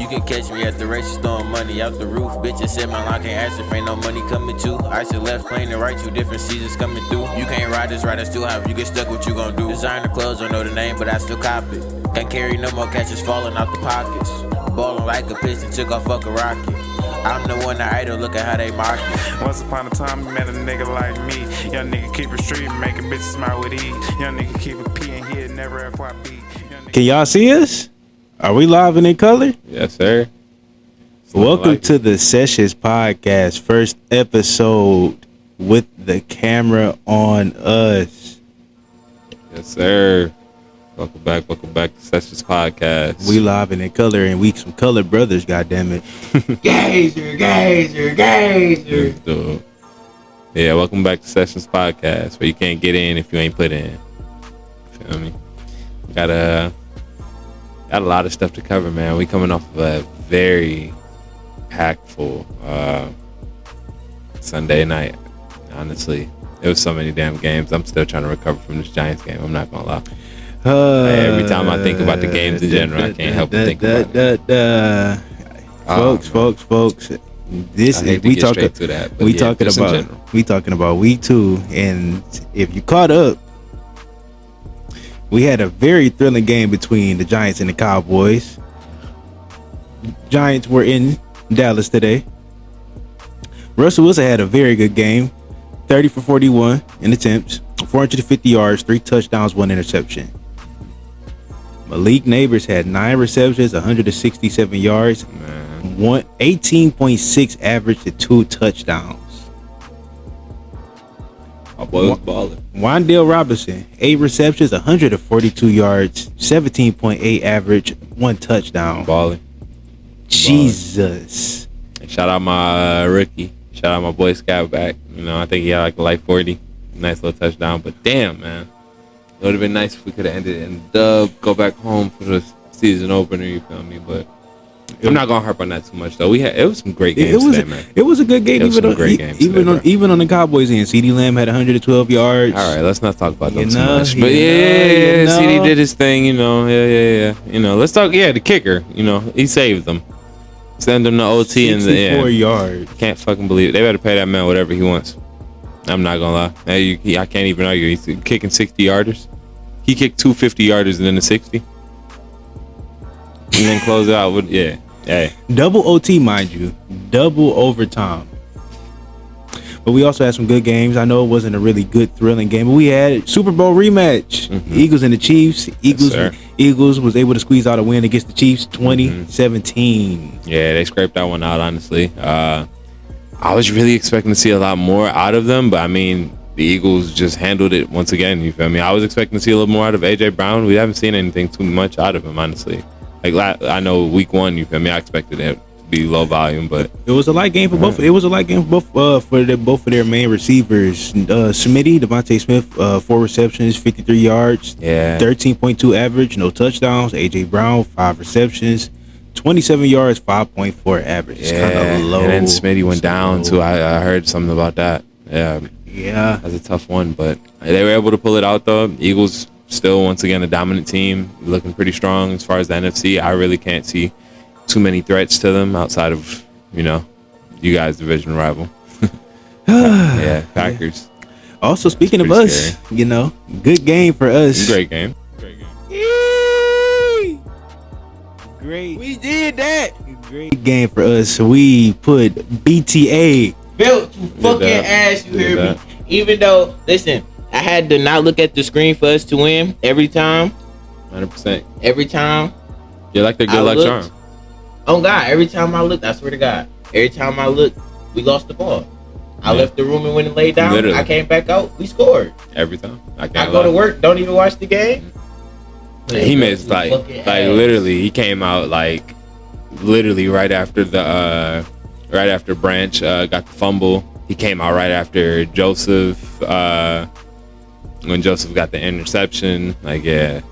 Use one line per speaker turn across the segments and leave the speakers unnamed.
You can catch me at the races throwing money out the roof. Bitches said my line can't ask if ain't no money coming too. I said left playing the right, 2 different seasons coming through. You can't ride this right, I still have you get stuck, what you gon' do? Designer clothes, don't know the name, but I still cop it. Can't carry no more catches falling out the pockets. Ballin' like a piston, took off fuck a rocket. I'm the one that idol, look at how they mark me.
Once upon a time, you met a nigga like me. Young nigga keep it street, making bitches smile with ease. Young nigga keep it P in here, never FYP.
Can y'all see us? Are we live and in color?
Yes, sir.
Welcome to the Sessions Podcast, first episode with the camera on us.
Yes, sir. Welcome back to Sessions Podcast.
We live and in color, and we some colored brothers, goddammit.
Gazer. Yeah, welcome back to Sessions Podcast, where you can't get in if you ain't put in. Feel me? Got a lot of stuff to cover, man. We coming off of a very packful Sunday night. Honestly, it was so many damn games. I'm still trying to recover from this Giants game. I'm not gonna lie. Every time I think about the games in general, I can't help but think about it.
Folks. This is we talking about week 2, and if you caught up, we had a very thrilling game between the Giants and the Cowboys. Giants were in Dallas today. Russell Wilson had a very good game, 30 for 41 in attempts, 450 yards, 3 touchdowns, 1 interception. Malik Neighbors had 9 receptions, 167 yards, 18.6 average to 2 touchdowns.
My boy was balling.
Wan'Dale Robinson, 8 receptions, 142 yards, 17.8 average, 1 touchdown.
Balling.
Jesus.
And shout out my rookie. Shout out my boy Scott back. You know, I think he had like a light 40. Nice little touchdown. But damn, man. It would have been nice if we could have ended in dub, go back home for the season opener, you feel me? But I'm not gonna harp on that too much though. It was some great games today, man.
It was a good game, even on the Cowboys end. CeeDee Lamb had 112 yards.
All right, let's not talk about them too much. But yeah, CeeDee did his thing, you know. Yeah. You know, let's talk. Yeah, the kicker. You know, he saved them. Send him to OT and
64 yards.
Can't fucking believe it. They better pay that man whatever he wants. I'm not gonna lie. I can't even argue. He's kicking 60-yarders. He kicked 2 50-yarders and then a 60. And then close it out with, yeah. Hey.
Double OT, mind you. Double overtime. But we also had some good games. I know it wasn't a really good, thrilling game, but we had Super Bowl rematch. Eagles and the Chiefs. Eagles was able to squeeze out a win against the Chiefs, 2017.
Yeah, they scraped that one out, honestly. I was really expecting to see a lot more out of them, but I mean, the Eagles just handled it once again. You feel me? I was expecting to see a little more out of AJ Brown. We haven't seen anything too much out of him, honestly. Like I know week 1, you feel me? I expected it to be low volume, but
it was a light game for both. It was a light game for both of their main receivers. Devontae Smith, 4 receptions, 53 yards, 13.2 average, no touchdowns. AJ Brown, 5 receptions, 27 yards, 5.4 average. It's kind of low.
And then Smitty went down too. I heard something about that. Yeah, that's a tough one, but they were able to pull it out though. Eagles still once again a dominant team, looking pretty strong as far as the NFC. I really can't see too many threats to them outside of, you know, you guys' division rival. Packers.
Also, speaking of us, scary. You know, good game for us.
Great game.
Great. We did that. Great game for us. We put BTA.
Built to fucking ass, you hear me? Even though, listen, I had to not look at the screen for us to win every time.
100%.
Every time.
You're like the good luck charm.
Oh, God. Every time I looked, I swear to God. Every time I looked, we lost the ball. I left the room and went and laid down. Literally. I came back out. We scored.
Every time. I
go to work, don't even watch the game.
He missed like literally. He came out like literally right after Branch got the fumble. He came out right after Joseph when Joseph got the interception. Or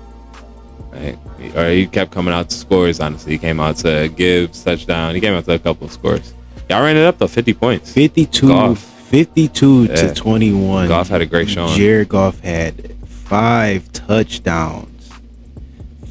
he kept coming out to scores. Honestly, he came out to Gibbs touchdown. He came out to a couple of scores. Y'all ran it up though, 50 points.
52 to 21.
Goff had a great showing.
Jared Goff had 5 touchdowns.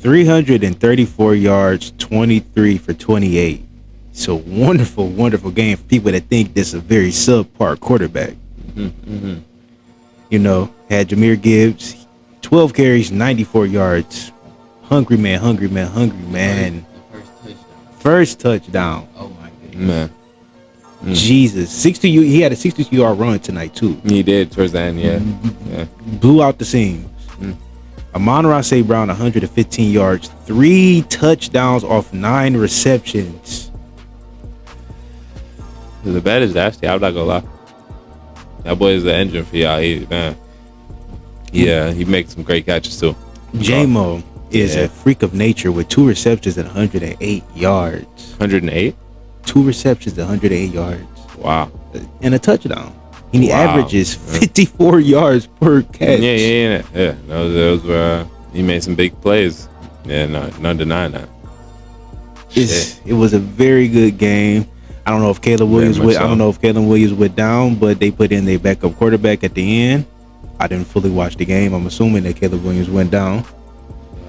334 yards, 23 for 28. So wonderful, wonderful game for people that think this is a very subpar quarterback. You know, had Jahmyr Gibbs, 12 carries, 94 yards. Hungry man. First touchdown.
Oh my goodness.
Man,
Jesus. He had a 62-yard run tonight too.
he did towards the end. Yeah.
Blew out the seams. Amon-Ra St. Brown, 115 yards, 3 touchdowns off 9 receptions.
The bet is nasty. I'm not gonna lie. That boy is the engine for y'all. He makes some great catches too.
J-Mo is a freak of nature with 2 receptions and 108 yards.
108.
2 receptions and 108 yards.
Wow.
And a touchdown. And he
Wow.
averages 54 yards per catch.
Yeah. Those were he made some big plays. Yeah, no denying that.
It was a very good game. I don't know if Caleb Williams went down, but they put in their backup quarterback at the end. I didn't fully watch the game. I'm assuming that Caleb Williams went down.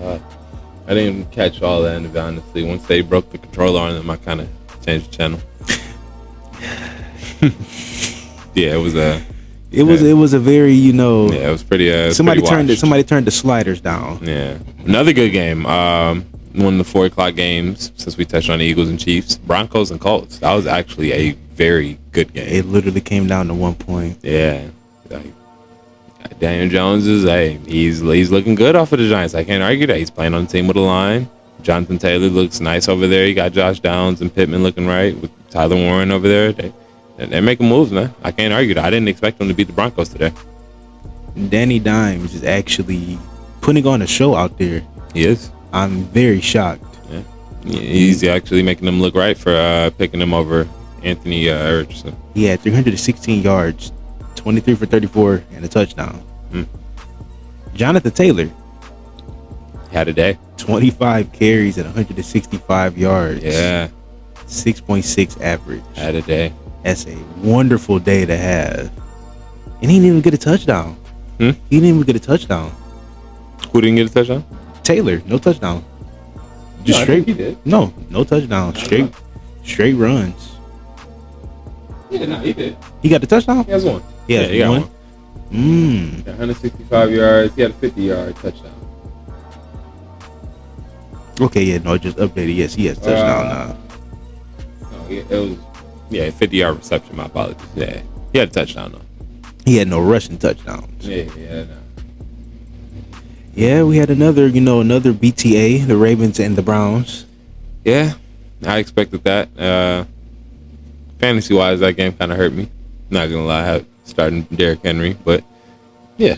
I didn't catch all that, to be honestly. Once they broke the controller on them, I kind of changed the channel. Yeah, it was a very, it was pretty.
somebody
pretty
turned the sliders down.
Yeah, another good game. One of the 4 o'clock games, since we touched on the Eagles and Chiefs, Broncos and Colts. That was actually a very good game.
It literally came down to 1 point.
Yeah, Daniel Jones he's looking good off of the Giants. I can't argue that. He's playing on the team with a line. Jonathan Taylor looks nice over there. You got Josh Downs and Pittman looking right with Tyler Warren over there. They're making moves, man. I can't argue that. I didn't expect them to beat the Broncos today.
Danny Dimes is actually putting on a show out there.
He is.
I'm very shocked.
Yeah. He's actually making them look right for picking him over Anthony Richardson.
He had 316 yards, 23 for 34, and a touchdown. Jonathan Taylor
Had a day.
25 carries and 165 yards.
Yeah.
6.6 average.
Had a day.
That's a wonderful day to have. And he didn't even get a touchdown. He didn't even get a touchdown.
Who didn't get a touchdown?
Taylor, no touchdown. Just
No, I
straight.
think he did.
No touchdown. Straight runs.
Yeah, no, he did.
He got the touchdown?
He has one.
Yeah,
he got one.
Mm.
165 yards. He had a 50-yard touchdown.
Okay, yeah, no, just updated. Yes, he has touchdown now.
No, it was 50-yard reception. My apologies. Yeah, he had a touchdown though.
He had no rushing touchdowns.
Yeah. No.
Yeah, we had another BTA, the Ravens and the Browns.
Yeah, I expected that. Fantasy-wise, that game kind of hurt me. Not gonna lie, starting Derrick Henry, but yeah,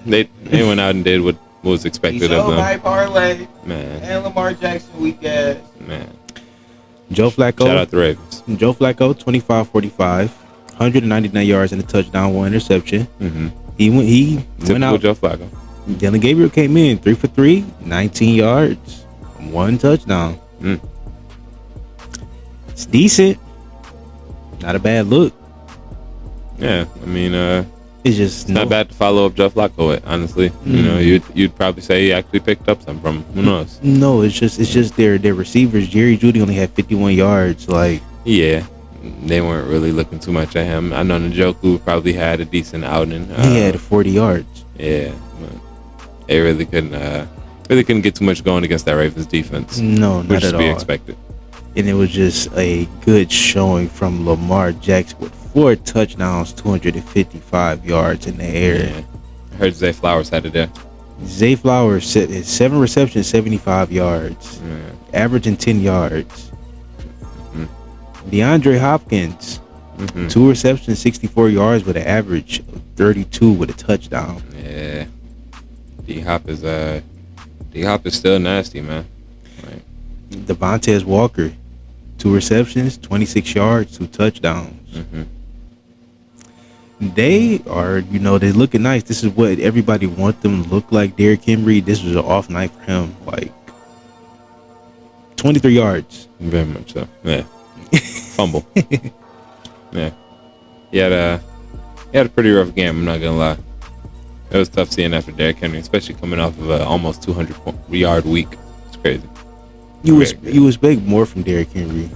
they went out and did what was expected of them.
High parlay,
Man,
and Lamar Jackson weak ass.
man.
Joe Flacco.
Shout out the Ravens.
Joe Flacco, 25-45, 199 yards and a touchdown, 1 interception.
Mm-hmm.
He went
Typical
out.
Joe Flacco.
Dylan Gabriel came in 3 for 3, 19 yards, 1 touchdown. It's decent. Not a bad look.
Yeah, I mean,
It's just
not bad to follow up Joe Flacco with, honestly. You know, you'd probably say he actually picked up some from him. Who knows?
No, it's just their receivers. Jerry Jeudy only had 51 yards. Like,
Yeah, they weren't really looking too much at him. I know Njoku probably had a decent outing.
he had 40 yards.
Yeah, but they really couldn't get too much going against that Ravens defense.
No,
which
not
is
at
to be
all.
expected.
And it was just a good showing from Lamar Jackson with 4 touchdowns, 255 yards in the air.
Yeah. I heard Zay Flowers had it there.
Zay Flowers said 7 receptions, 75 yards, averaging 10 yards. DeAndre Hopkins, 2 receptions, 64 yards with an average of 32 with a touchdown.
Yeah, D-Hop is still nasty, man. Right.
Devontae Walker, 2 receptions, 26 yards, 2 touchdowns. They are, they're looking nice. This is what everybody wants them to look like. Derrick Henry, this was an off night for him. Like 23 yards.
Very much so. Yeah. Fumble. Yeah. He had a pretty rough game, I'm not gonna lie. It was tough seeing that for Derrick Henry, especially coming off of a almost 200-yard week. crazy.
You expect more from Derrick Henry,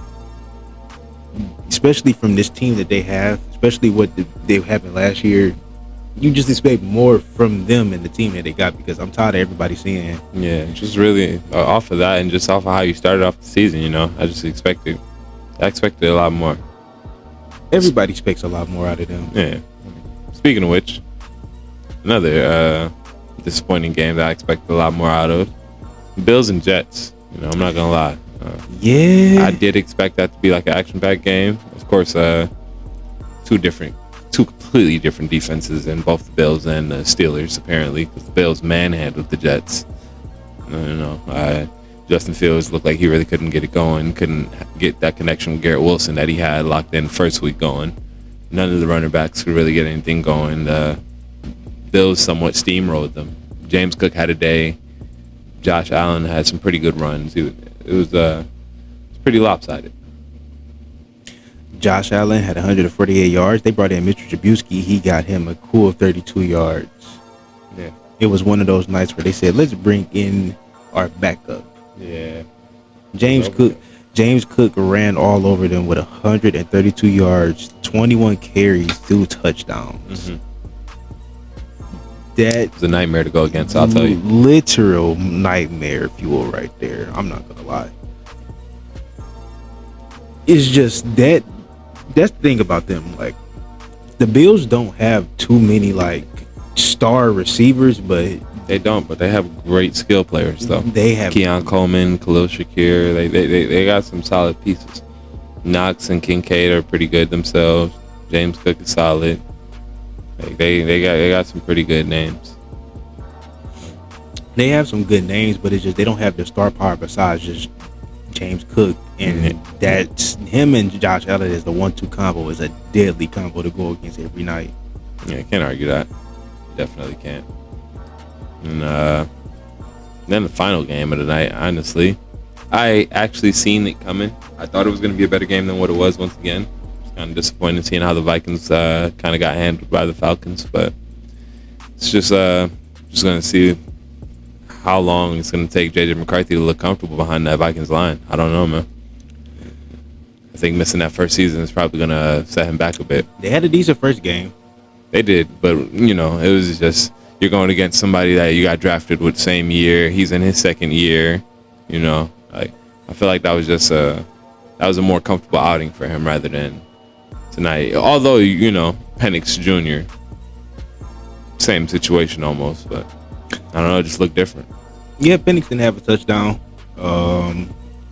especially from this team that they have, especially what they happened last year. You just expect more from them and the team that they got, because I'm tired of everybody seeing.
Yeah, just really off of that and just off of how you started off the season, you know, I expected a lot more.
Everybody expects a lot more out of them.
Yeah. Speaking of which, another disappointing game that I expected a lot more out of. Bills and Jets. You know, I'm not gonna lie. I did expect that to be like an action-packed game. Of course, two completely different defenses in both the Bills and the Steelers, apparently, because the Bills manhandled the Jets. Justin Fields looked like he really couldn't get it going, couldn't get that connection with Garrett Wilson that he had locked in first week going. None of the running backs could really get anything going. The Bills somewhat steamrolled them. James Cook had a day. Josh Allen had some pretty good runs. It was pretty lopsided.
Josh Allen had 148 yards. They brought in Mitchell Trubisky. He got him a cool 32 yards.
Yeah.
It was one of those nights where they said, let's bring in our backup.
Yeah.
James Cook ran all over them with 132 yards, 21 carries, 2 touchdowns.
Mm-hmm.
That
was a nightmare to go against, I'll tell you.
Literal nightmare fuel right there. I'm not gonna lie. It's just that's the thing about them. Like, the Bills don't have too many like star receivers, but
they don't. But they have great skill players, though.
They have
Keon Coleman, Khalil Shakir. They got some solid pieces. Knox and Kincaid are pretty good themselves. James Cook is solid. Like they got some pretty good names.
They have some good names, but it's just they don't have the star power besides just James Cook, and that's him and Josh Allen is the 1-2 combo. Is a deadly combo to go against every night.
Yeah, can't argue that. Definitely can't. And then the final game of the night, honestly, I actually seen it coming. I thought it was going to be a better game than what it was once again. Kind of disappointed seeing how the Vikings kind of got handled by the Falcons, but it's just going to see how long it's going to take JJ McCarthy to look comfortable behind that Vikings line. I don't know, man. I think missing that first season is probably going to set him back a bit.
They had a decent first game.
They did, but you know, it was just you're going against somebody that you got drafted with the same year. He's in his second year. You know, like I feel like that was just a more comfortable outing for him rather than tonight. Although, you know, Penix Jr., same situation almost, but I don't know, it just looked different.
Yeah, Penix didn't have a touchdown.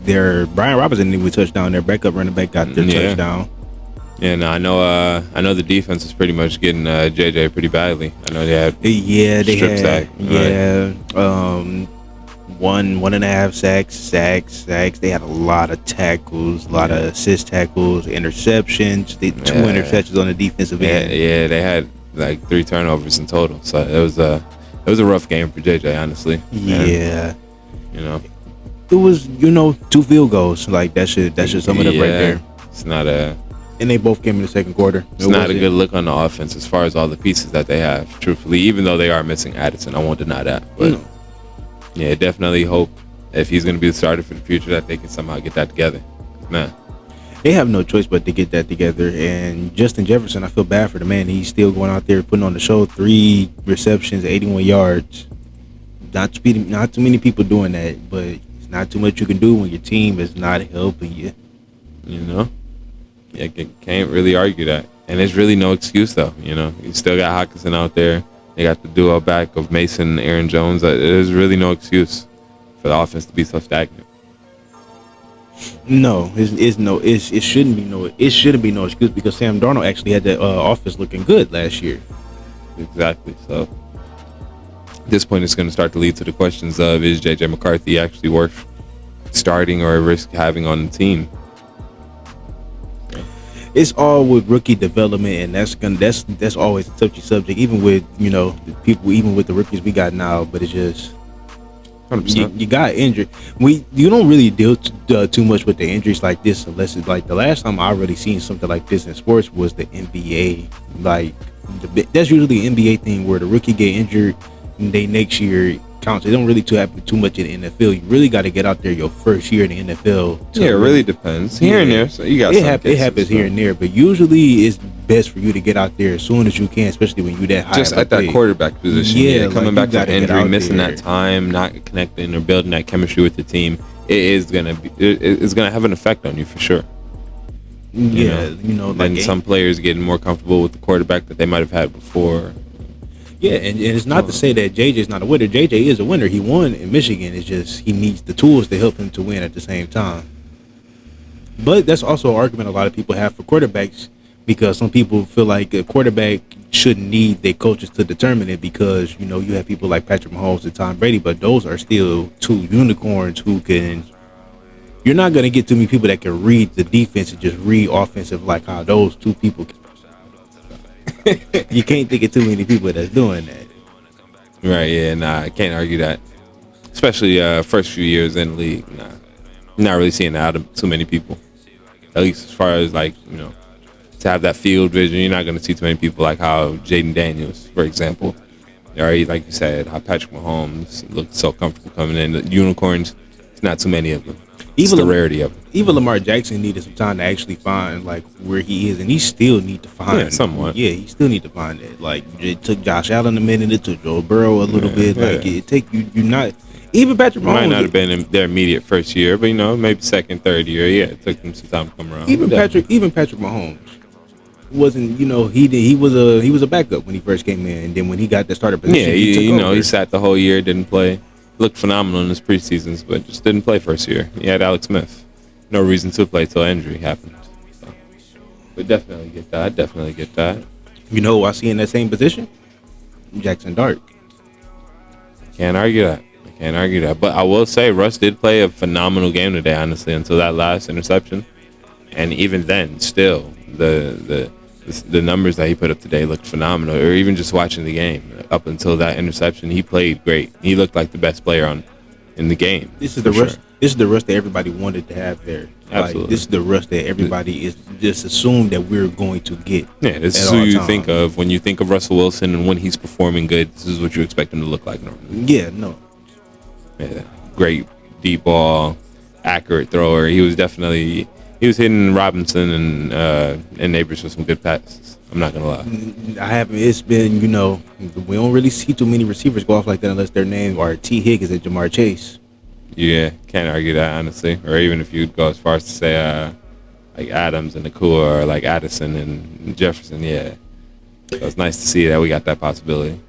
Their Brian Robinson didn't even touchdown. Their backup running back got their touchdown.
Yeah, no, I know the defense is pretty much getting JJ pretty badly. I know they had strip sack.
Yeah, 1.5 sacks. They had a lot of tackles, a lot of assist tackles, interceptions. Two interceptions on the defensive end.
Yeah, they had like 3 turnovers in total. So it was a rough game for JJ, honestly.
Yeah,
you know,
it was 2 field goals. Like that should sum it up right there.
It's not a.
And they both came in the second quarter.
It's not a good look on the offense as far as all the pieces that they have, truthfully, even though they are missing Addison. I won't deny that. But yeah, definitely hope if he's going to be the starter for the future that they can somehow get that together. Man.
They have no choice but to get that together. And Justin Jefferson, I feel bad for the man. He's still going out there putting on the show. 3 receptions, 81 yards. Not too many people doing that, but it's not too much you can do when your team is not helping you.
You know? Yeah, can't really argue that. And there's really no excuse, though. You know, you still got Hockenson out there. They got the duo back of Mason and Aaron Jones. There's really no excuse for the offense to be so stagnant.
No, it shouldn't be no excuse because Sam Darnold actually had the offense looking good last year.
Exactly. So at this point, it's going to start to lead to the questions of, is JJ McCarthy actually worth starting or risk having on the team?
It's all with rookie development, and that's always a touchy subject, even with the people, even with the rookies we got now. But it's just
100%.
You got injured. You don't really deal too much with the injuries like this unless it's like the last time I really seen something like this in sports was the NBA. Like that's usually an NBA thing where the rookie get injured, and they next year counts. It don't really happen too much in the NFL. You really got to get out there your first year in the NFL.
Yeah, it really depends. Here and there, so you got
it happens here and there, but usually it's best for you to get out there as soon as you can, especially when you that high.
Just at that quarterback position. Yeah, coming back from injury, missing
there.
that time, not connecting or building that chemistry with the team, it's gonna have an effect on you for sure. And some players getting more comfortable with the quarterback that they might have had before.
Yeah, and it's not to say that JJ's not a winner. JJ is a winner. He won in Michigan. It's just he needs the tools to help him to win at the same time. But that's also an argument a lot of people have for quarterbacks, because some people feel like a quarterback shouldn't need their coaches to determine it, because you have people like Patrick Mahomes and Tom Brady, but those are still two unicorns who can. You're not going to get too many people that can read the defense and just read offensive like how those two people can. You can't think of too many people that's doing that.
Right, yeah, nah, I can't argue that. Especially first few years in the league. Nah, not really seeing that out of too many people. At least as far as to have that field vision, you're not going to see too many people like how Jaden Daniels, for example. Or like you said, how Patrick Mahomes looked so comfortable coming in. The unicorns, it's not too many of them. It's the rarity of them.
Even Lamar Jackson needed some time to actually find where he is, and he still need to find
somewhat.
Yeah, he still need to find it. It took Josh Allen a minute, it took Joe Burrow a little bit. It take you not even Patrick Mahomes
might not have been in their immediate first year, but maybe second, third year. Yeah, it took them some time to come around.
Even Patrick Mahomes wasn't. He was a backup when he first came in, and then when he got the starter position,
he sat the whole year, didn't play. Looked phenomenal in his preseasons, but just didn't play first year. He had Alex Smith. No reason to play till injury happened. So, but definitely get that.
Who I see in that same position? Jackson Dart.
Can't argue that. But I will say Russ did play a phenomenal game today, honestly, until that last interception. And even then, still, the numbers that he put up today looked phenomenal. Or even just watching the game up until that interception, he played great. He looked like the best player in the game.
This is the Russ. This is the Russ that everybody wanted to have there.
Absolutely.
This is the Russ that everybody is just assumed that we're going to get.
Yeah, this is who you think of when you think of Russell Wilson, and when he's performing good, this is what you expect him to look like normally.
Yeah, no.
Yeah, great deep ball, accurate thrower. He was hitting Robinson and Neighbors with some good passes. I'm not gonna lie.
I haven't. It's been we don't really see too many receivers go off like that unless their names are T. Higgins and Jamar Chase.
Yeah, can't argue that, honestly. Or even if you'd go as far as to say like Adams and Nakua, or like Addison and Jefferson. Yeah, so it's nice to see that we got that possibility.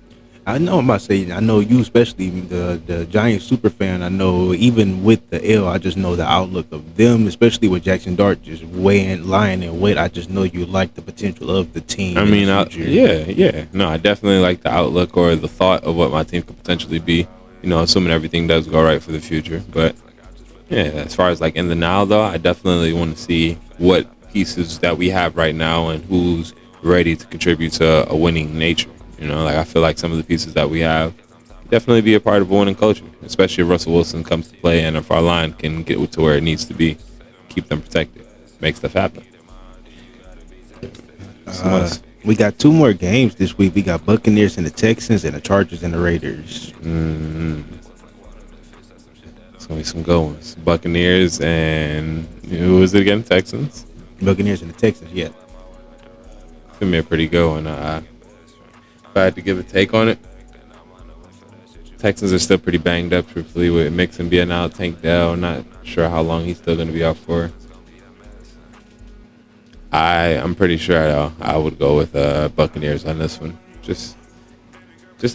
I know I know you, especially the Giants super fan. I know even with the L, I just know the outlook of them, especially with Jackson Dart just lying in wait. I just know you like the potential of the team.
I mean, yeah. No, I definitely like the outlook or the thought of what my team could potentially be. Assuming everything does go right for the future. But yeah, as far as in the now, though, I definitely want to see what pieces that we have right now and who's ready to contribute to a winning nature. I feel like some of the pieces that we have definitely be a part of a winning culture, especially if Russell Wilson comes to play and if our line can get to where it needs to be, keep them protected, make stuff happen.
We got 2 more games this week. We got Buccaneers and the Texans, and the Chargers and the Raiders.
It's going to be some good ones. Buccaneers and who was it again? Texans?
Buccaneers and the Texans, yeah.
It's going to be a pretty good one. If I had to give a take on it, Texans are still pretty banged up, truthfully, with Mixon being out. Tank Dell, not sure how long he's still going to be out for. I'm pretty sure I would go with Buccaneers on this one. Just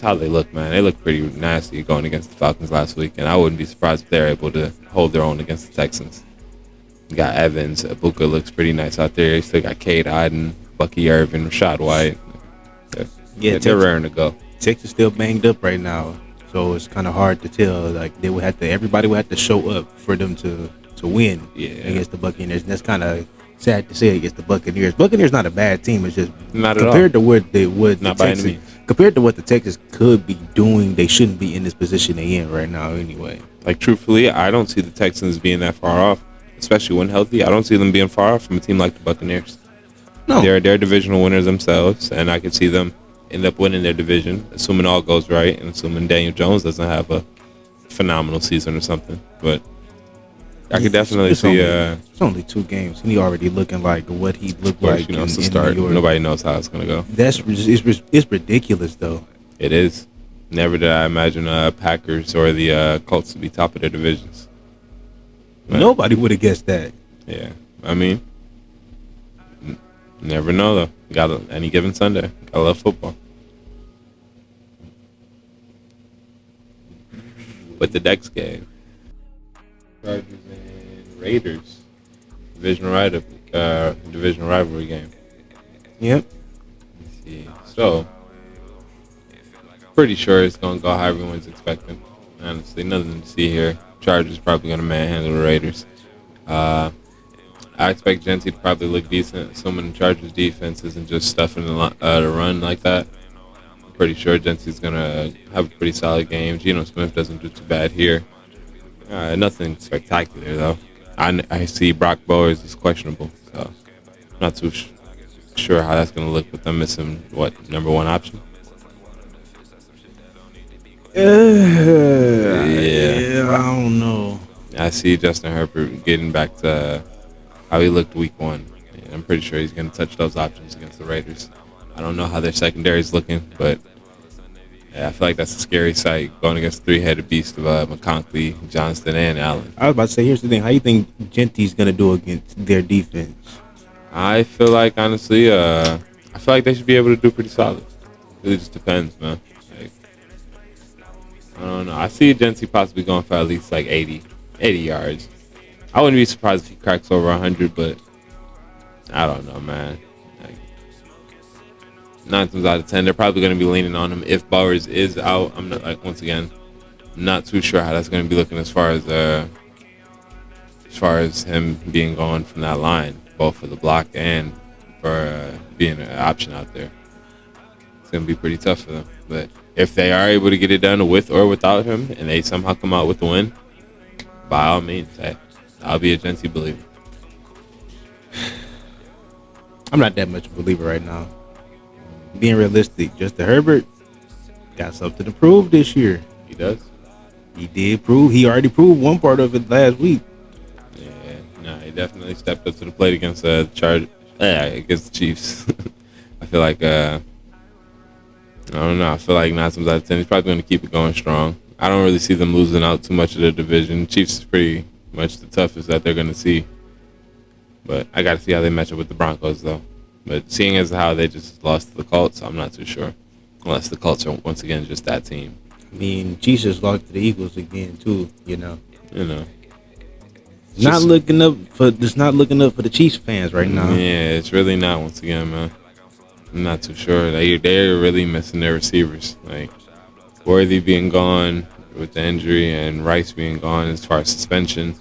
how they look, man. They look pretty nasty going against the Falcons last week, and I wouldn't be surprised if they're able to hold their own against the Texans. You got Evans. Ibuka looks pretty nice out there. You still got Cade Otton, Bucky Irvin, Rashad White. They're raring to go.
Texas still banged up right now, so it's kind of hard to tell. Everybody would have to show up for them to win against the Buccaneers. And that's kind of sad to say against the Buccaneers. Buccaneers not a bad team. It's just
not at
compared
all.
To what they would
not by any means.
Compared to what the Texans could be doing, they shouldn't be in this position they're in right now anyway.
Truthfully, I don't see the Texans being that far off, especially when healthy. I don't see them being far off from a team like the Buccaneers. No. They're divisional winners themselves, and I could see them end up winning their division, assuming all goes right and assuming Daniel Jones doesn't have a phenomenal season or something. But I could definitely see.
It's only 2 games, and he already looking like what he looked like.
You know, it's the start. Nobody knows how it's gonna go.
It's ridiculous though.
It is. Never did I imagine Packers or the Colts to be top of their divisions. But,
nobody would have guessed that.
Yeah, I mean, never know though. Got any given Sunday. I love football. With the next game, Chargers and Raiders, divisional rivalry game.
Yep.
Let's see. So, pretty sure it's gonna go how everyone's expecting. Honestly, nothing to see here. Chargers probably gonna manhandle the Raiders. I expect Gentry to probably look decent, assuming the Chargers defense isn't just stuffing the run like that. I'm pretty sure Gentry's gonna have a pretty solid game. Geno Smith doesn't do too bad here. Nothing spectacular though. I see Brock Bowers is questionable, so I'm not too sure how that's gonna look with them missing number 1 option.
Yeah, I don't know.
I see Justin Herbert getting back to how he looked week 1. I'm pretty sure he's going to touch those options against the Raiders. I don't know how their secondary is looking, but yeah, I feel like that's a scary sight going against the 3-headed beast of McConkey, Johnston, and Allen.
I was about to say, here's the thing. How you think Gentry's going to do against their defense?
I feel like, honestly, I feel like they should be able to do pretty solid. It really just depends, man. I don't know. I see Gentry possibly going for at least like 80 yards. I wouldn't be surprised if he cracks over 100, but I don't know, man. 9 times out of 10, they're probably going to be leaning on him if Bowers is out. I'm not once again, not too sure how that's going to be looking as far as him being gone from that line, both for the block and for being an option out there. It's going to be pretty tough for them, but if they are able to get it done with or without him, and they somehow come out with the win, by all means, hey, I'll be a Gentry believer.
I'm not that much of a believer right now. Being realistic, Justin Herbert got something to prove this year.
He does.
He did prove. He already proved one part of it last week.
Yeah, no, he definitely stepped up to the plate against the against the Chiefs. I feel like I don't know. I feel like 9 times out of 10, he's probably going to keep it going strong. I don't really see them losing out too much of their division. Chiefs is pretty much the toughest that they're going to see. But I got to see how they match up with the Broncos, though. But seeing as how they just lost to the Colts, I'm not too sure. Unless the Colts are, once again, just that team.
I mean, Chiefs just lost to the Eagles again, too, you know. It's not looking up for the Chiefs fans right now.
Yeah, it's really not, once again, man. I'm not too sure. They're really missing their receivers. Like Worthy being gone with the injury and Rice being gone as far as suspension.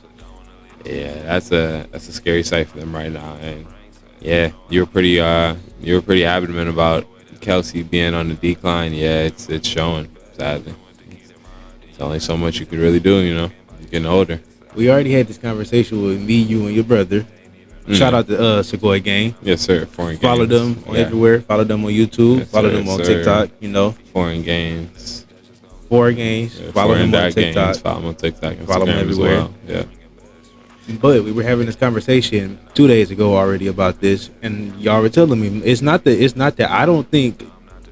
Yeah, that's a scary sight for them right now. And yeah, you were pretty adamant about Kelsey being on the decline. Yeah, it's showing, sadly. It's only so much you could really do, you know. You're getting older.
We already had this conversation with me, you, and your brother. Shout out to Sequoia Gang.
Yes, sir. Foreign
Follow
games.
them everywhere. Follow them on YouTube.
Yes,
follow
sir,
them on
sir.
TikTok. You know,
Foreign games.
Foreign Games.
Yeah,
follow them on TikTok.
Games. Follow them on TikTok. And
Follow them
Instagram
everywhere.
as well. Yeah.
But we were having this conversation 2 days ago already about this, and y'all were telling me it's not that I don't think.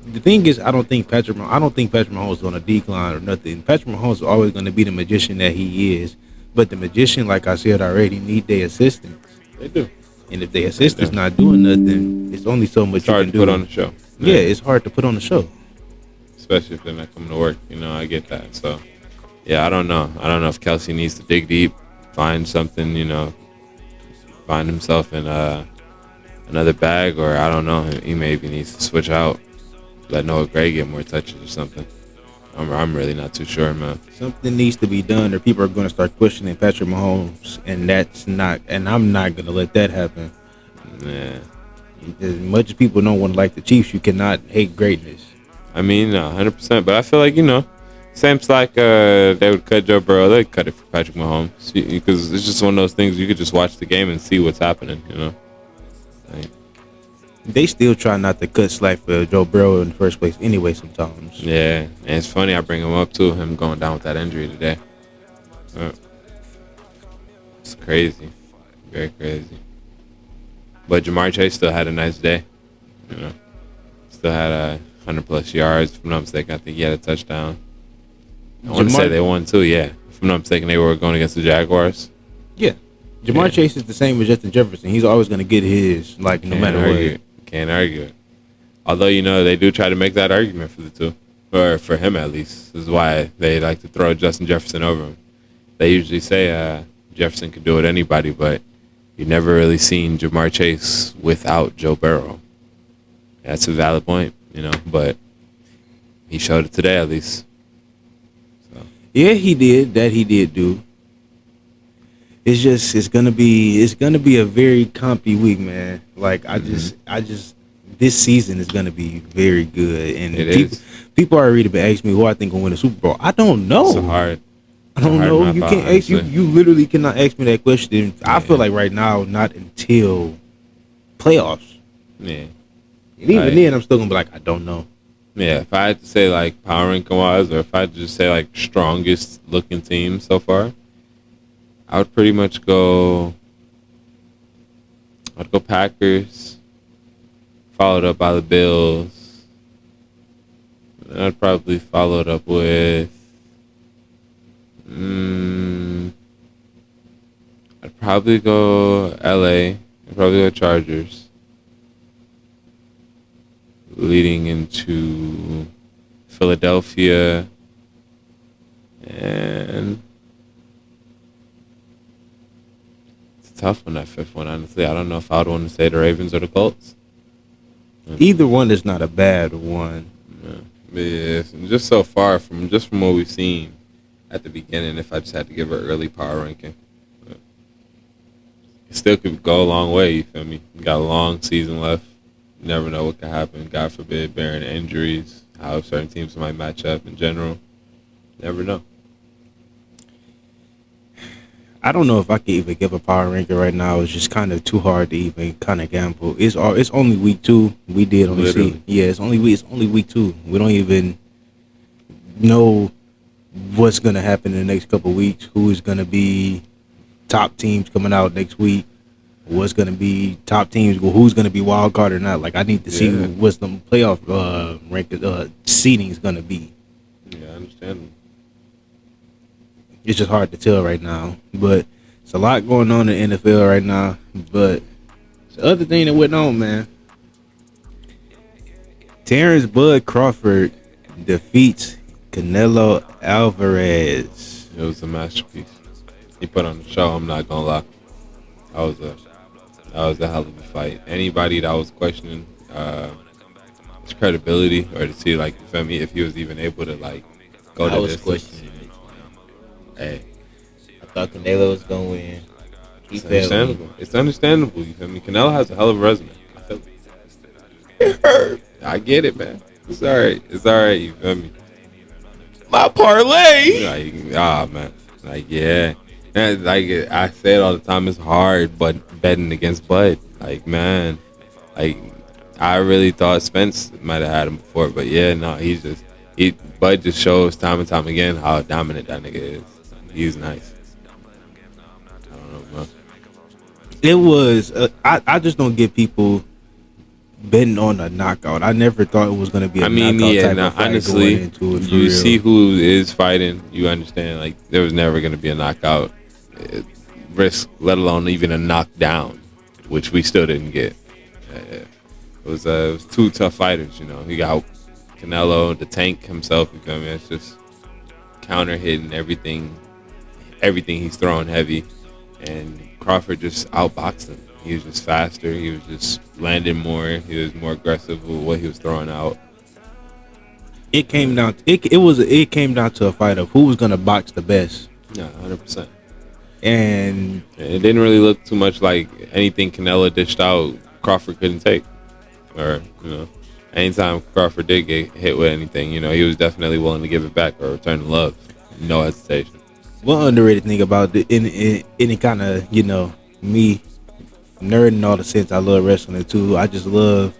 The thing is, I don't think Patrick Mahomes is on a decline or nothing. Patrick Mahomes is always going to be the magician that he is. But the magician, like I said already, need their assistants.
They do.
And if their assistant's not doing nothing, it's only so much
It's hard
you
to
can do.
put on the show.
Yeah, it's hard to put on the show.
Especially if they're not coming to work. You know, I get that. So, yeah, I don't know. I don't know if Kelsey needs to dig deep, find something, you know, find himself in another bag, or I don't know. He maybe needs to switch out, let Noah Gray get more touches or something. I'm really not too sure, man.
Something needs to be done, or people are going to start questioning Patrick Mahomes, and I'm not going to let that happen.
Yeah.
As much as people don't want to like the Chiefs, you cannot hate greatness.
I mean, 100%. But I feel like, you know, same like they would cut Joe Burrow, they'd cut it for Patrick Mahomes, because it's just one of those things you could just watch the game and see what's happening, you know. Like,
They still try not to cut slack for Joe Burrow in the first place anyway sometimes.
Yeah, and it's funny I bring him up too, him going down with that injury today. It's crazy. Very crazy. But Jamar Chase still had a nice day. You know, still had 100 plus yards. If I'm not mistaken, I think he had a touchdown. I want to say they won too. Yeah, if I'm not mistaken, they were going against the Jaguars.
Yeah, Jamar Chase is the same as Justin Jefferson. He's always going to get his, like, no matter what.
Can't argue it. Although, you know, they do try to make that argument for the two, or for him at least. This is why they like to throw Justin Jefferson over him. They usually say Jefferson could do it anybody, but you never really seen Jamar Chase without Joe Burrow. That's a valid point, you know, but he showed it today at least. So.
Yeah, he did. That he did do. It's gonna be a very compy week, man. Like I just this season is gonna be very good, and people are already been asking me who I think will win the Super Bowl. I don't know.
It's hard.
I don't know. You can't ask you literally cannot ask me that question. Yeah. I feel like right now, not until playoffs.
Yeah.
And even then, I'm still gonna be like, I don't know.
Yeah, if I had to say like power ranking wise, or if I had to just say like strongest looking team so far, I would pretty much go. I'd go Packers, followed up by the Bills. And I'd probably follow it up with. I'd probably go LA. I'd probably go Chargers. Leading into Philadelphia and. Tough one, that fifth one, honestly. I don't know if I would want to say the Ravens or the Colts.
Either one is not a bad one.
Yeah, just so far from what we've seen at the beginning, if I just had to give an early power ranking. It still could go a long way, you feel me? You got a long season left. You never know what could happen. God forbid, bearing injuries, how certain teams might match up in general. Never know.
I don't know if I could even give a power ranking right now. It's just kind of too hard to even kind of gamble. It's only week 2. We did only see. Yeah, it's only week 2. We don't even know what's gonna happen in the next couple of weeks. Who is gonna be top teams coming out next week? What's gonna be top teams? Who's gonna be wild card or not? Like I need to see what's the playoff seeding is gonna be.
Yeah, I understand.
It's just hard to tell right now, but it's a lot going on in the NFL right now. But the other thing that went on, man, Terrence Bud Crawford defeats Canelo Alvarez.
It was a masterpiece. He put on the show. I'm not gonna lie. That was a hell of a fight. Anybody that was questioning his credibility or to see, like, you feel me, if he was even able to like go to this.
Questioning. Hey, I thought Canelo was gonna win.
It's understandable. It's understandable. You feel me? Canelo has a hell of a resume. I feel it hurt. I get it, man. It's all right. It's all right. You feel me?
My parlay.
Like, man. Like, yeah. And like I say it all the time, it's hard, but betting against Bud, like, man, like I really thought Spence might have had him before, but yeah, no, Bud just shows time and time again how dominant that nigga is. He's nice. I don't know, man.
It was. I just don't get people betting on a knockout. I never thought it was going to be a knockout type of fight
honestly,
going into it,
you see who is fighting, you understand, like, there was never going to be a knockout risk, let alone even a knockdown, which we still didn't get. It was two tough fighters, you know. You got Canelo, the tank himself, you feel me? It's just counter hitting everything he's throwing heavy, and Crawford just outboxed him. He was just faster. He was just landing more. He was more aggressive with what he was throwing out.
It came down. It came down to a fight of who was gonna box the best.
Yeah, 100%.
And
it didn't really look too much like anything Canelo dished out Crawford couldn't take, or, you know, anytime Crawford did get hit with anything, you know, he was definitely willing to give it back or return the love, no hesitation.
One underrated thing about any kind of, you know, me nerd in all the sense. I love wrestling too. I just love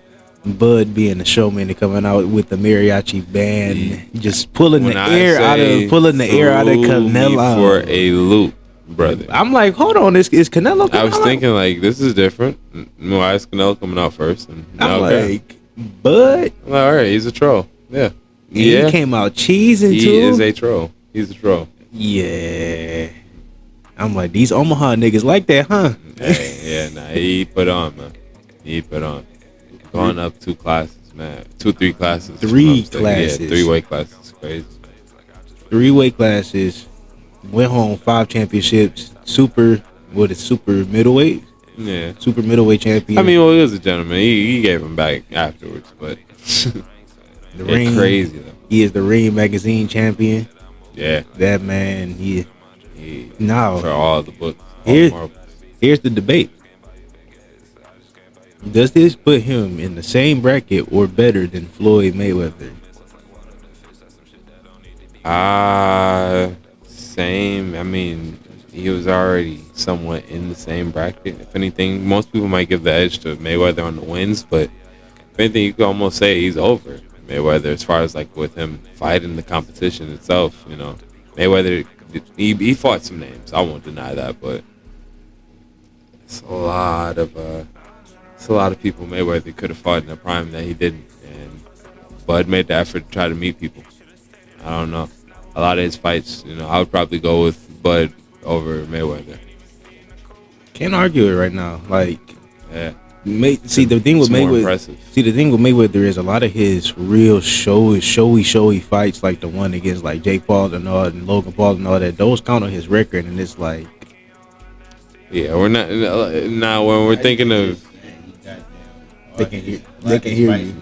Bud being the showman and coming out with the mariachi band, just pulling
When
the
I
air out
say
of
threw me
Canelo.
for a loop, brother.
I'm like, hold on, is Canelo?
I was
coming out?
thinking like this is different. Why is Canelo coming out first? And
I'm
okay.
like, Bud.
I'm like, all right, he's a troll. Yeah,
He came out cheesing
he
too.
is a troll. He's a troll.
Yeah. I'm like, these Omaha niggas like that, huh?
Hey, yeah, nah, he put on, man. He put on. Going up 2 classes, man. 3 classes.
Three
Yeah,
classes.
3 weight classes. Crazy.
3 weight classes. Went home 5 championships. Super middleweight?
Yeah.
Super middleweight champion.
I mean, well, he was a gentleman. He gave him back afterwards, but
the
it's crazy though.
He is the Ring magazine champion.
Yeah.
That man,
He,
now
for all the books. All
Here-
the marbles.
here's the debate. Does this put him in the same bracket or better than Floyd Mayweather?
Same. I mean, he was already somewhat in the same bracket. If anything, most people might give the edge to Mayweather on the wins, but if anything, you could almost say he's over Mayweather as far as like with him fighting the competition itself. You know, Mayweather, he fought some names. I won't deny that, but it's a lot of people Mayweather could have fought in the prime that he didn't, and Bud made the effort to try to meet people. I don't know. A lot of his fights, you know, I would probably go with Bud over Mayweather.
Can't argue it right now. Like,
Yeah.
see the thing with
It's more
Mayweather.
impressive.
See the thing with Mayweather is a lot of his real showy fights, like the one against like Jake Paul and all, and Logan Paul and all that. Those count on his record, and it's like,
Yeah, we're not now when we're thinking of
they can hear you.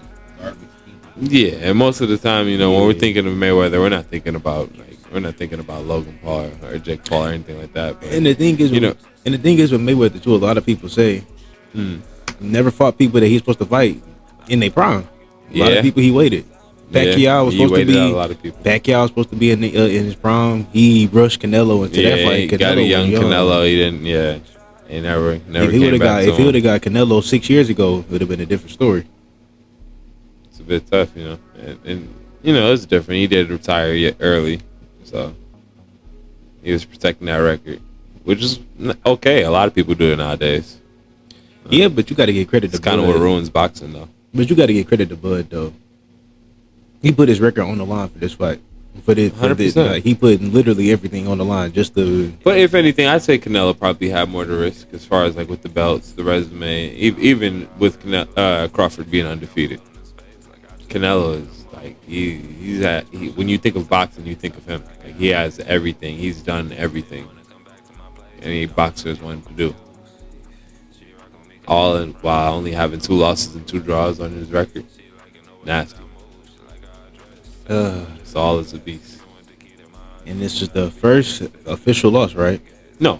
yeah, and most of the time, you know, when we're thinking of Mayweather, we're not thinking about Logan Paul or Jake Paul or anything like that. But
And the thing is,
you know,
and the thing is with Mayweather too, a lot of people say never fought people that he's supposed to fight in their prime. A lot
Yeah.
of people he waited. Pacquiao was
he
supposed to
waited
be.
out a lot of people.
Pacquiao was supposed to be in his prime. He rushed Canelo into that
Yeah,
fight.
he
Canelo
got a young
was
Canelo. He didn't. Yeah, he never
If he
came
would have
back.
got, if he would have got Canelo 6 years ago, it would have been a different story.
It's a bit tough, you know, and you know it's different. He did retire early, so he was protecting that record, which is okay. A lot of people do it nowadays.
Yeah, but you got to get credit
It's
to
kind of
Bud.
what ruins boxing, though.
But you got to get credit to Bud though. He put his record on the line for this fight. For this,
100%.
like, he put literally everything on the line just to.
But if anything, I'd say Canelo probably had more to risk as far as like with the belts, the resume, even with Crawford being undefeated. Canelo is like when you think of boxing, you think of him. Like, he has everything. He's done everything any boxers wanted to do. All in, while only having 2 losses and 2 draws on his record. Nasty. It's all is a beast.
And this is the first official loss, right?
No,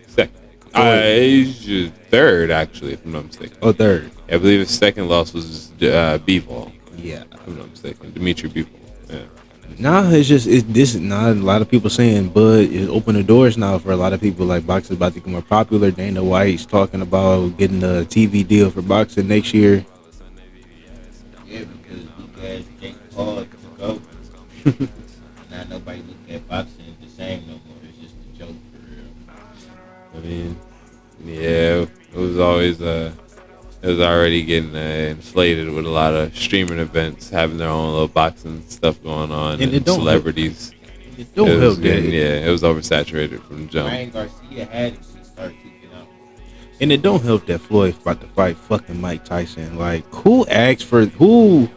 second. He's third, actually, if I'm not mistaken.
Oh, third.
I believe his second loss was Bivol,
Yeah.
if I'm not mistaken. Dimitri Bivol. Yeah.
Nah, it's a lot of people saying Bud is opening the doors now for a lot of people. Like boxing is about to become more popular. Dana White's talking about getting a TV deal for boxing next year.
Yeah, because guys Jake Paul took over. Now nobody looking at boxing the same no more. It's just a joke for real.
I mean, yeah, it was always it was already getting inflated with a lot of streaming events having their own little boxing stuff going on
And
and,
it don't
celebrities.
It don't
It was
help that.
getting- yeah, it was oversaturated from the jump.
Ryan Garcia had it. He started tweaking out.
And it don't help that Floyd's about to fight fucking Mike Tyson. Like, who asked for who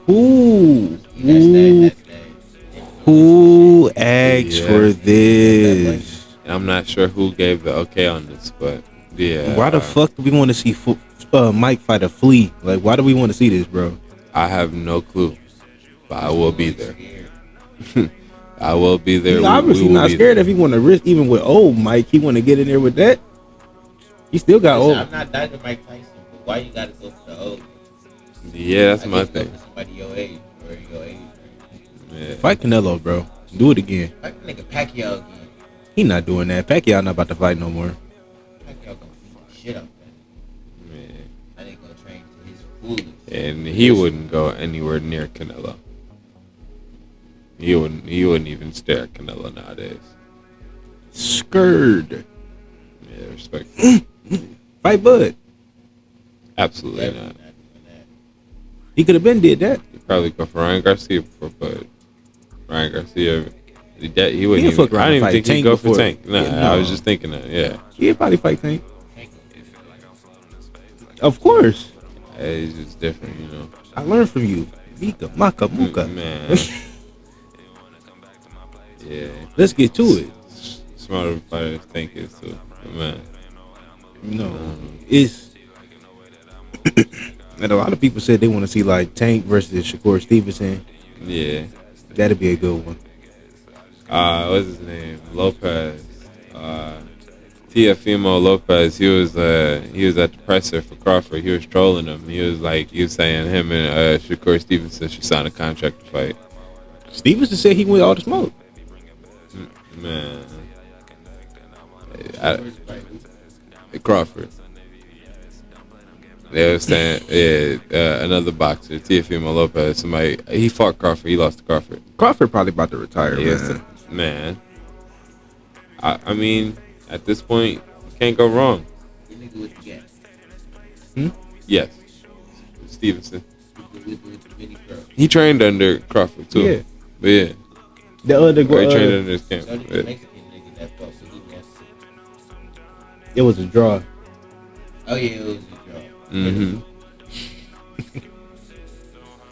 asked
Yeah.
for this?
And I'm not sure who gave the okay on this, but yeah.
Why the fuck do we want to see Mike fight a flea? Like, why do we want to see this, bro?
I have no clue, but I will be there. I will be there.
He's
We
obviously
will
not
be
scared
there.
if he want to risk, even with old Mike. He want to get in there with that. He still got
Listen,
old.
I'm not knocking Mike Tyson, but why you gotta go for the old?
Yeah, that's
I
my
just go
thing.
for somebody your age or your age.
Yeah.
Fight Canelo, bro. Do it again.
Like nigga Pacquiao again.
He not doing that. Pacquiao not about to fight no more.
Pacquiao gonna beat the shit out of foolish.
And he wouldn't go anywhere near Canelo. He wouldn't even stare at Canelo nowadays.
Scared.
Yeah, respect.
Fight Bud.
Absolutely
Definitely
not.
not doing that.
He could have been did that.
He'd probably go for Ryan Garcia before Bud. Ryan Garcia, he wouldn't
He'll
even.
fuck around
I don't
and
even think
fight
he'd go
Tank
for
before.
Tank. Nah,
Yeah,
I was
no.
just thinking that. Yeah,
He'd probably fight Tank. Of course.
it's just different, you know.
I learned from you. Mika, Maka, Muka.
Man. Yeah.
Let's get to it.
Smarter fighters think is too. Man.
No, it's and a lot of people said they want to see like Tank versus Shakur Stevenson.
Yeah.
That'd be a good one.
What's his name? Lopez. Teofimo Lopez. He was at the presser for Crawford. He was trolling him. He was saying him and Shakur Stevenson should sign a contract to fight.
Stevenson said he went all the smoke.
Man. Crawford. They were saying, another boxer, Teofimo Lopez. Somebody, he fought Crawford. He lost to Crawford.
Crawford probably about to retire,
Yes, man. I mean, at this point, you can't go wrong. Yes, Stevenson. He trained under Crawford too.
Yeah.
But yeah,
The other
he trained under his camp. Yeah.
it was a draw.
Oh yeah, it was a draw.
Mm-hmm.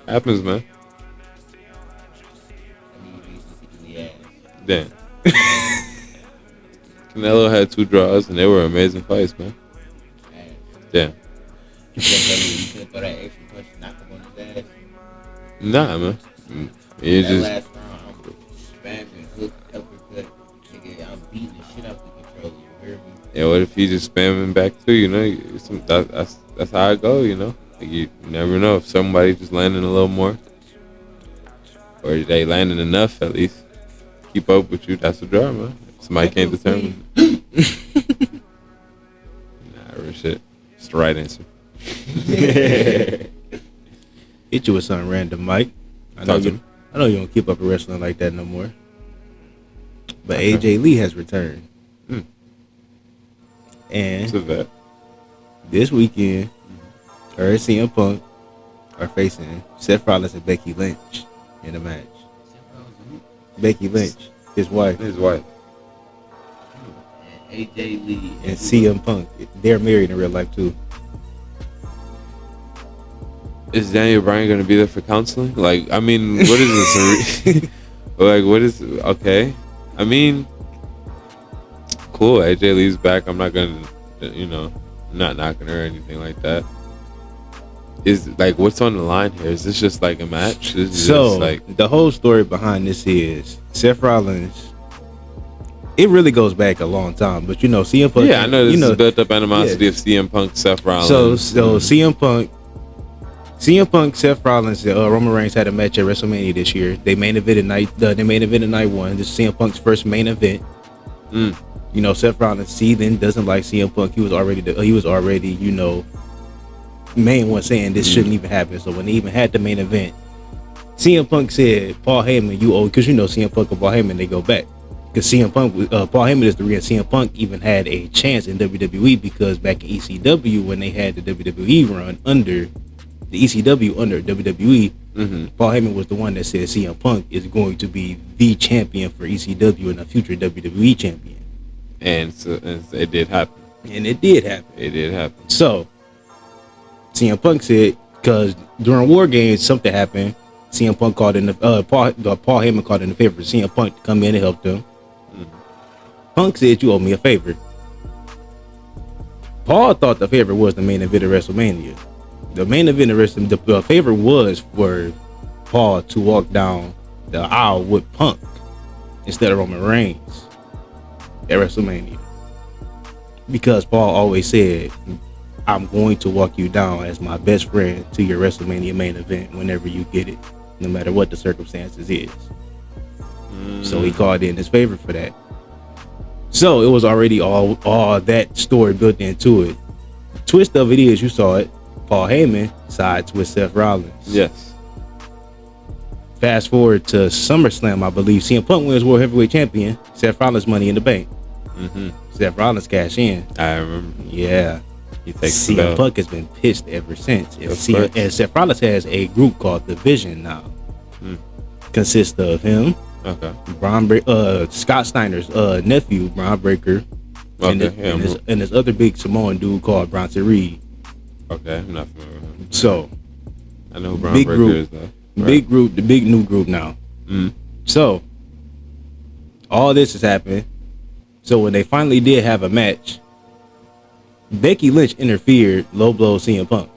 Happens, man. Damn. Canelo had 2 draws and they were amazing fights, man. Damn.
You couldn't throw that extra punch and knock him on his ass.
Nah, man. You
That
just
last round, I'm spamming hook, uppercut. Nigga, I'm beating the shit out the controller. You hear me?
yeah. What if you just spamming back too? You know, that's how I go. You know, like you never know if somebody just landing a little more, or they landing enough at least. Keep up with you. That's a draw, man. Somebody can't determine. Nah, real shit. It's the right answer.
Hit you with something random, Mike. I know
Talk to
you.
me.
I know you don't keep up with wrestling like that no more. But AJ Lee has returned,
Hmm.
and
It's a vet.
this weekend, her and CM Punk are facing Seth Rollins and Becky Lynch in a match. Becky Lynch, his wife,
His wife.
And AJ Lee
and CM Punk. They're married in real life too.
Is Daniel Bryan gonna be there for counseling? Like, I mean, what is this? Like, what is? Okay, I mean, cool. AJ Lee's back. I'm not gonna, I'm not knocking her or anything like that. Is like, what's on the line here? Is this just like a match? This is
So
just like,
the whole story behind this is Seth Rollins. It really goes back a long time, but CM Punk.
yeah, I know this is built up animosity of CM Punk, Seth Rollins.
So CM Punk, Seth Rollins, Roman Reigns had a match at WrestleMania this year. They main evented night 1. This is CM Punk's first main event. Seth Rollins then doesn't like CM Punk. He was already main one saying this shouldn't even happen. So when they even had the main event, CM Punk said, Paul Heyman, you owe, because CM Punk and Paul Heyman, they go back. Because Paul Heyman is the reason CM Punk even had a chance in WWE, because back in ECW, when they had the WWE run under the ECW under WWE, Paul Heyman was the one that said CM Punk is going to be the champion for ECW and a future WWE champion.
and it did happen.
And it did happen.
It did happen.
So CM Punk said, because during War Games something happened, CM Punk called in Paul Heyman called in a favor for CM Punk to come in and help them. Punk said, you owe me a favor. Paul thought the favor was the main event of WrestleMania. The main event of WrestleMania, the favor was for Paul to walk down the aisle with Punk instead of Roman Reigns at WrestleMania. Because Paul always said, I'm going to walk you down as my best friend to your WrestleMania main event whenever you get it, no matter what the circumstances is. So he called in his favor for that. So it was already all that story built into it. The twist of it is, you saw it, Paul Heyman sides with Seth Rollins.
Yes.
Fast forward to SummerSlam, I believe. CM Punk wins World Heavyweight Champion. Seth Rollins Money in the Bank.
Mm-hmm.
Seth Rollins cash in.
I remember.
Yeah.
He takes
CM
the belt.
Punk has been pissed ever since. And,
Of course.
and Seth Rollins has a group called The Vision now. Consists of him,
Okay.
Scott Steiner's nephew, Braun Breaker, and,
Okay. Yeah,
and this other big Samoan dude called Bronson Reed.
okay. I'm not familiar with him.
So,
I know who Braun
big
Breaker
group.
is, though. Right.
big group, the big new group now.
Mm.
So, all this is happening. So when they finally did have a match, Becky Lynch interfered, low blow CM Punk.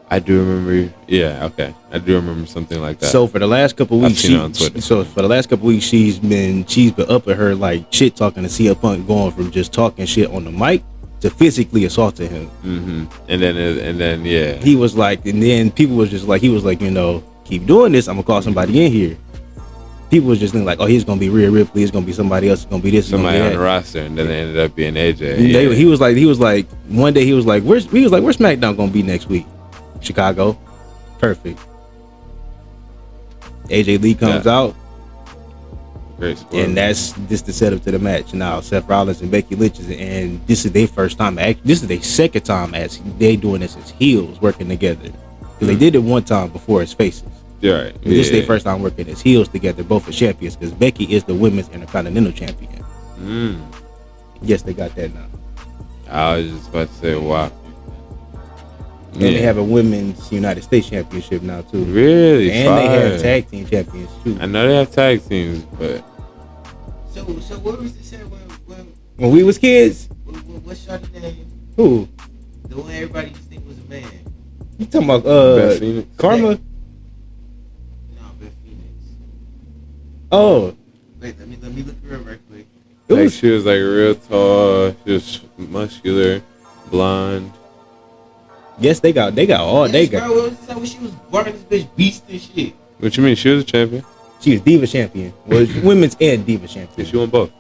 I do remember. Yeah. Okay. I do remember something like that.
So for the last couple
I've
weeks,
seen it on Twitter.
she's been up at her like shit talking to CM Punk, going from just talking shit on the mic to physically assaulting him.
Mm-hmm. And then yeah.
He was like, and then people was just like, he was like, keep doing this, I'm gonna call somebody in here. People was just thinking like, oh, he's gonna be Rhea Ripley, it's gonna be somebody else, it's gonna be this,
Somebody
it's
on
gonna
the
be that.
roster, and then they ended up being AJ.
They-
Yeah.
He was like, one day he was like, where's SmackDown gonna be next week? Chicago. Perfect. AJ Lee comes
Yeah.
out,
Great sport.
and that's this the setup to the match. Now Seth Rollins and Becky Lynch and this is their first time. This is their second time as they doing this as heels working together. Because they did it one time before as faces.
You're right.
And this is their first time working as heels together, both as champions. Because Becky is the women's Intercontinental Champion.
Mm.
Yes, they got that now.
I was just about to say, wow.
And they have a women's United States Championship now too.
Really?
And they
Fire.
have tag team champions too.
I know they have tag teams, but
So what was this at when
When we was kids,
what's your name?
who?
The one everybody used to think was a man.
You talking about
Beth Phoenix?
Karma?
No, Beth Phoenix.
Oh,
Wait, let me look her up right quick.
it
like
was
she was like real tall, she was muscular, blonde.
yes, they got all they got.
Bro, what was this when she was walking this bitch beast and shit?
What you mean? She was a champion.
She was Diva champion. Well, women's and Diva champion.
Yeah, she won both.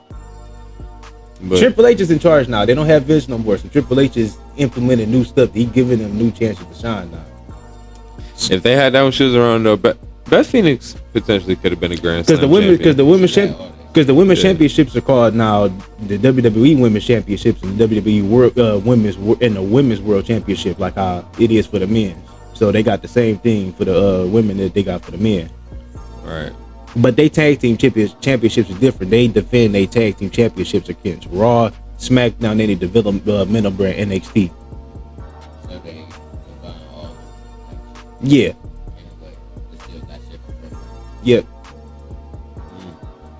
But
Triple H is in charge now. They don't have Vince no more, so Triple H is implementing new stuff. He giving them new chances to shine now.
if they had that when she was around, though, Beth Phoenix potentially could have been a Grand
Because
Slam
the women's
champion.
women's
Yeah.
championships are called now the WWE Women's Championships and the WWE World Women's World Championship, like how it is for the men. So they got the same thing for the women that they got for the men.
Right.
But they tag team championships are different. They defend their tag team championships against Raw, SmackDown, and the developmental brand NXT.
So they combine all of them.
Yeah,
Anyway, they still got shit for them.
yep.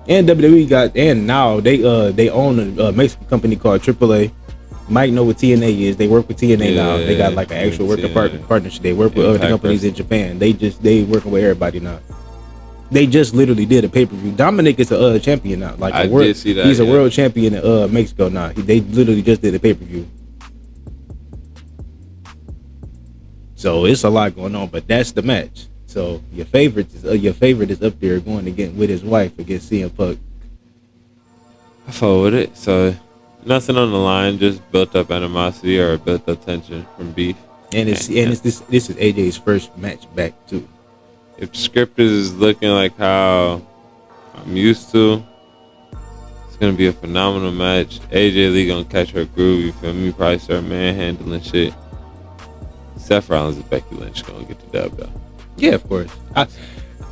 And WWE got, and now they own a Mexican company called AAA. Mike know what TNA is. They work with TNA now. They got like an actual working
TNA.
partnership. They work with other
Impact
companies in
Wrestling.
Japan. They working with everybody now. They just literally did a pay-per-view. Dominic is a champion now. Like
I
a world,
did see that,
he's a
yeah.
world champion in Mexico now. They literally just did a pay-per-view. So it's a lot going on, but that's the match. So your favorite is up there going again with his wife against CM Punk.
I fought with it. So nothing on the line, just built up animosity or built up tension from beef.
And this is AJ's first match back too.
If script is looking like how I'm used to, it's gonna be a phenomenal match. AJ Lee gonna catch her groove, you feel me? Probably start manhandling shit. Seth Rollins and Becky Lynch gonna get the dub though.
Yeah, of course. I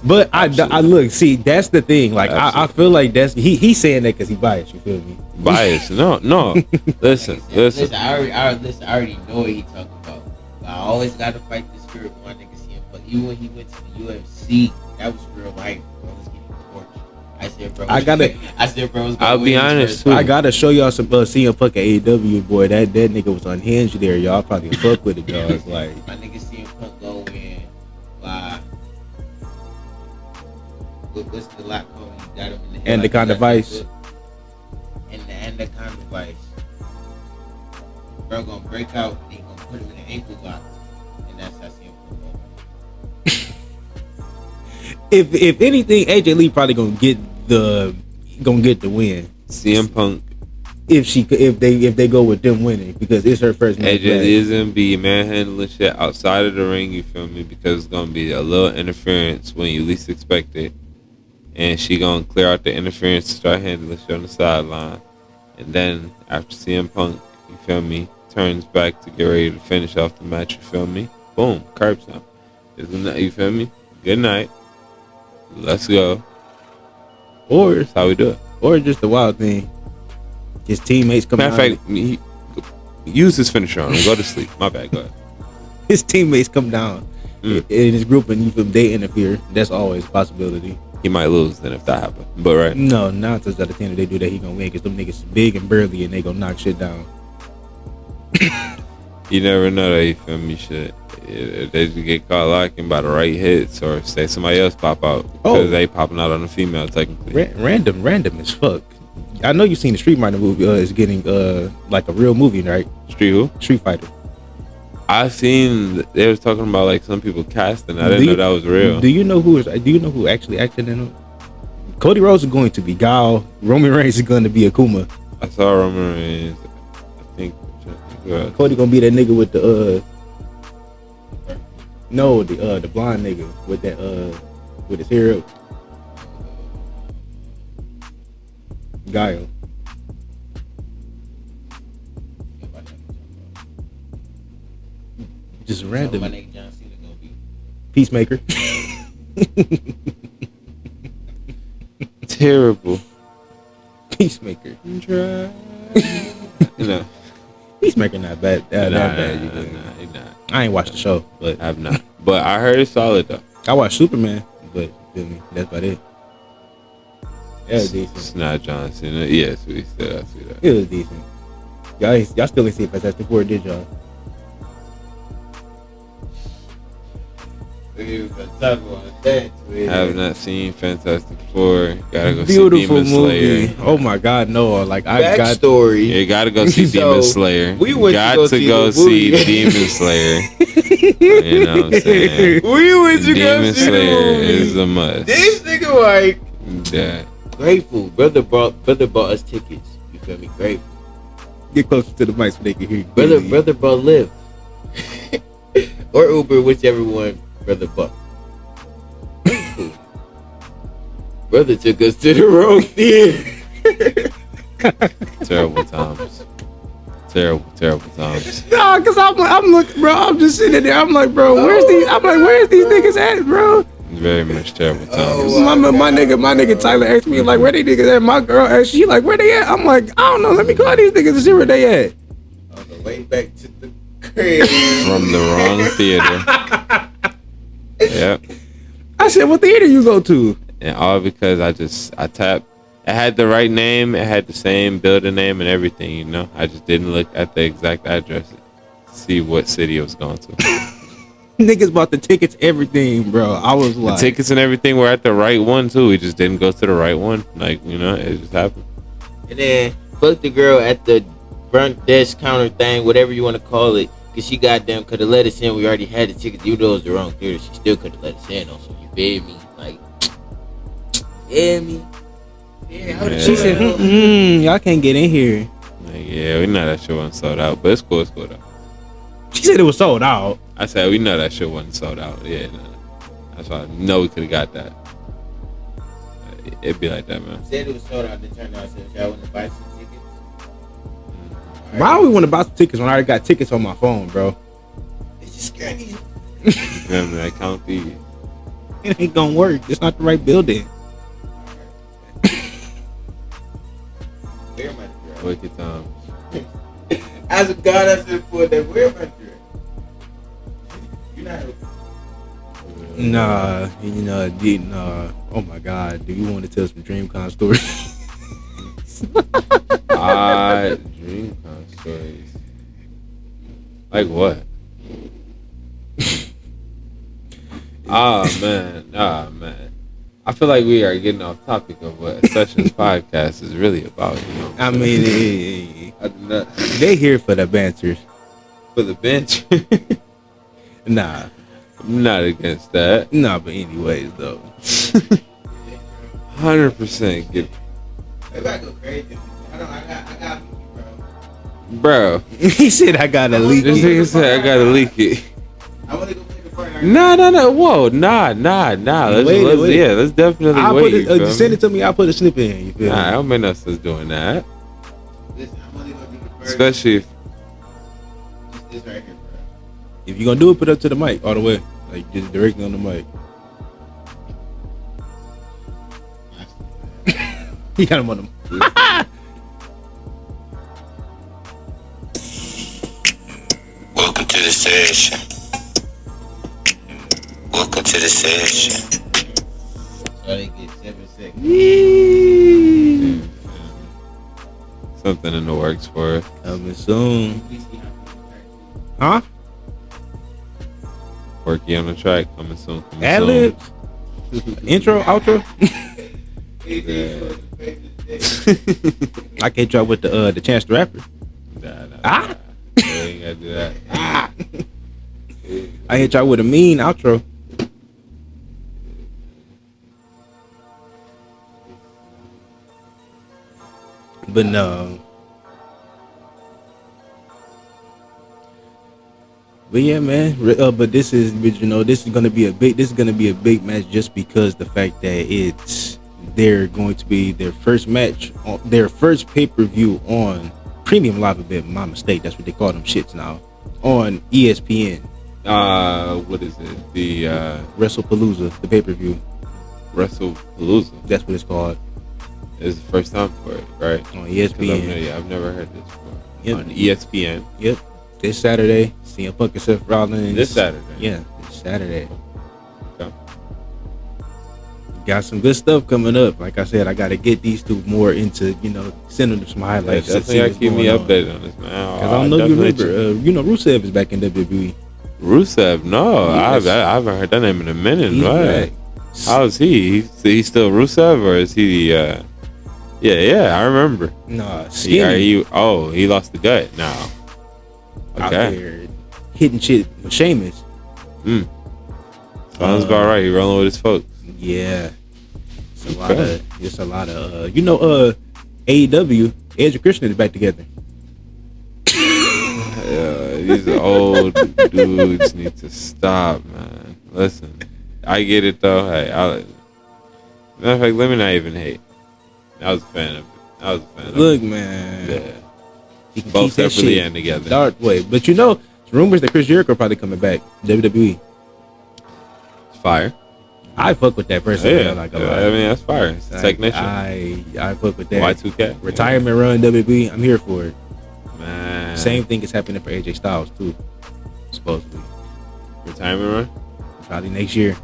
look, see, that's the thing. Like I feel like that's he's saying that because he biased. You feel me?
Bias? No. Listen.
I already know what he talking about. I always got to fight the spirit of my nigga CM Punk. Even when he went to the UFC, that was real life. Bro was getting tortured. I said, bro.
I'll be honest, too.
I gotta show y'all some CM Punk at AEW, boy. That nigga was unhinged there. Y'all probably fuck with it, dog. Like
My nigga CM Punk go in by what's the lock called? You got him in the head.
Anaconda Vice.
And the Anaconda Vice. Bro gonna break out and he gonna put him in an ankle lock. And that's how CM Punk go.
if anything, AJ Lee probably gonna get the win.
CM Punk
if they go with them winning, because it's her first match.
It just isn't be manhandling shit outside of the ring, you feel me? Because it's gonna be a little interference when you least expect it. And she gonna clear out the interference to start handling shit on the sideline. And then after CM Punk, you feel me, turns back to get ready to finish off the match, you feel me? Boom, curb stomp. You feel me? Good night. Let's go.
Or
that's how we do it.
Or just the wild thing. His teammates come
out. Matter of fact, use his finisher on him. Go to sleep. My bad. Go ahead.
His teammates come down in his group and you feel they interfere. That's always a possibility.
He might lose then if that happens. But right.
No, 9 times out of 10 if they do that, he gonna win because them niggas big and burly and they gonna knock shit down.
You never know that, you feel me? Shit. If they just get caught locking by the right hits or say somebody else pop out because they popping out on a female technically.
Random as fuck. I know you seen the Street Fighter movie is getting like a real movie, right? Street Fighter.
I seen they was talking about like some people casting. I didn't know that was real.
Do you know who actually acted in it? Cody Rhodes is going to be Guile. Roman Reigns is going to be Akuma.
I saw Roman Reigns. I think
Cody gonna be that nigga with the the blonde nigga with that with his hair up. Guile. Just random.
My nigga John Cena gonna be
Peacemaker.
Terrible.
Peacemaker.
No.
Peacemaker not bad. Not bad.
Nah.
I ain't watched the show, but
I have not. But I heard it's solid though.
I watched Superman, but you feel me? That's about it. It was decent.
It's not John Cena. Yes, we still I see that.
It was decent. Y'all still ain't see Fantastic Four, did y'all?
Have not seen Fantastic Four. Gotta go
Beautiful
see Demon
movie.
Slayer.
Oh my God, no! Like
backstory.
You gotta go see Demon Slayer.
We went
got
to go
see Demon Slayer. You know what I'm saying?
We went to
Demon
go see
Slayer
the movie.
is a must.
This nigga like
Yeah.
grateful. Brother bought us tickets. You feel me? Grateful.
Get closer to the mic so they can hear you.
Brother bought Lyft or Uber, whichever one brother bought. Brother took us to the wrong theater.
Terrible times. Terrible times.
Nah, cause I'm looking, bro. I'm just sitting there. I'm like, bro, where's these niggas at, bro?
Very much terrible times.
My nigga Tyler asked me like, where they niggas at? My girl asked, she like, where they at? I'm like, I don't know. Let me call these niggas and see where they at.
On the way back to the crib
From the wrong theater. Yep.
I said, what theater you go to?
And all because I tapped. It had the right name. It had the same building name and everything, you know. I just didn't look at the exact address to see what city it was going to.
Niggas bought the tickets, everything, bro. I was like,
the tickets and everything were at the right one too. We just didn't go to the right one. Like, you know, it just happened.
and then fuck the girl at the front desk counter thing, whatever you want to call it, because she goddamn could have let us in. We already had the tickets, even though it was the wrong theater. She still could have let us in. Also, you feel me? Like, feel me? Yeah,
she said, y'all can't get in here.
Like, yeah, we know that shit wasn't sold out, but it's cool though.
She said it was sold out.
I said we know that shit wasn't sold out. Yeah, no. That's why I know we could have got that. It'd be like that, man.
Said it was sold out. Then turned out said y'all want to buy some tickets.
Why would we want to buy some tickets when I already got tickets on my phone, bro?
It's just scary.
You feel me? That count fees.
It ain't gonna work. It's not the right building.
Where am I dress?
Wicked times.
As a God, I should put that. Where am I dress? You're not.
Nah, oh my God, do you want to tell some DreamCon stories?
DreamCon stories. Like what? Man. I feel like we are getting off topic of what Sessions Podcast is really about. You know,
I mean, they here for the banters.
For the bench.
Nah,
I'm not against that.
nah, but anyways, though.
100% get.
Maybe I go crazy. I got
Bro.
He said I gotta leak
This
it.
nigga said I gotta leak it.
I want to go play the part.
Nah. Whoa, nah.
Wait.
Yeah, let's definitely
I'll
wait.
put it, just send it to me. I'll put a snippet in. You feel
Nah, I
me?
don't make no sense doing that.
Listen, I'm only gonna do the first.
Especially if
This right here, bro.
If you're gonna do it, put it up to the mic all the way, like just directly on the mic. He got him on them.
Welcome to the session. Welcome to the session.
So they get 7 seconds.
something in the works for it.
Coming soon. Huh?
Worky on the track, coming soon.
Ad libs. Intro, outro. I can't drop with the Chance the Rapper.
Nah. You ain't gotta do that.
I hit y'all with a mean outro. But no. But yeah, man. But this is gonna be a big match just because the fact that they're going to be their first match, their first pay-per-view on Premium Live Event. My mistake. That's what they call them shits now. On ESPN.
What is it? The
WrestlePalooza, the pay-per-view.
WrestlePalooza.
That's what it's called.
It's the first time for it, right?
On ESPN.
I've never heard this before.
Yep.
On ESPN.
Yep. This Saturday, CM Punk and Seth Rollins.
This Saturday.
Yeah, this Saturday.
Okay.
Got some good stuff coming up. Like I said, I got to get these two more into, sending them some highlights.
Yeah, definitely gotta keep me updated on this, man.
Because I don't know you remember, Rusev is back in WWE.
Rusev? No,
Yes.
I haven't heard that name in a minute.
He's
Right?
back.
How is he? He's still Rusev, or is he? Yeah, I remember.
Nah, skinny.
He lost the gut now.
Out
Okay,
there hitting shit with Sheamus.
sounds about right. He rolling with his folks.
Yeah. It's a lot of AEW, Edge and Christian is back together.
These old dudes need to stop, man. Listen, I get it though. Hey, matter of fact, let me not even hate. I was a fan of it.
Look, man.
Yeah.
He can
Both
keep that
separately
shit
and together.
dark way. But rumors that Chris Jericho probably coming back WWE.
It's fire.
I fuck with that person.
Yeah,
Like
I mean that's fire. It's a technician.
I fuck with that.
Y2K.
Retirement run WWE. I'm here for it.
Man.
Same thing is happening for AJ Styles too. Supposedly.
Retirement run.
Probably next year.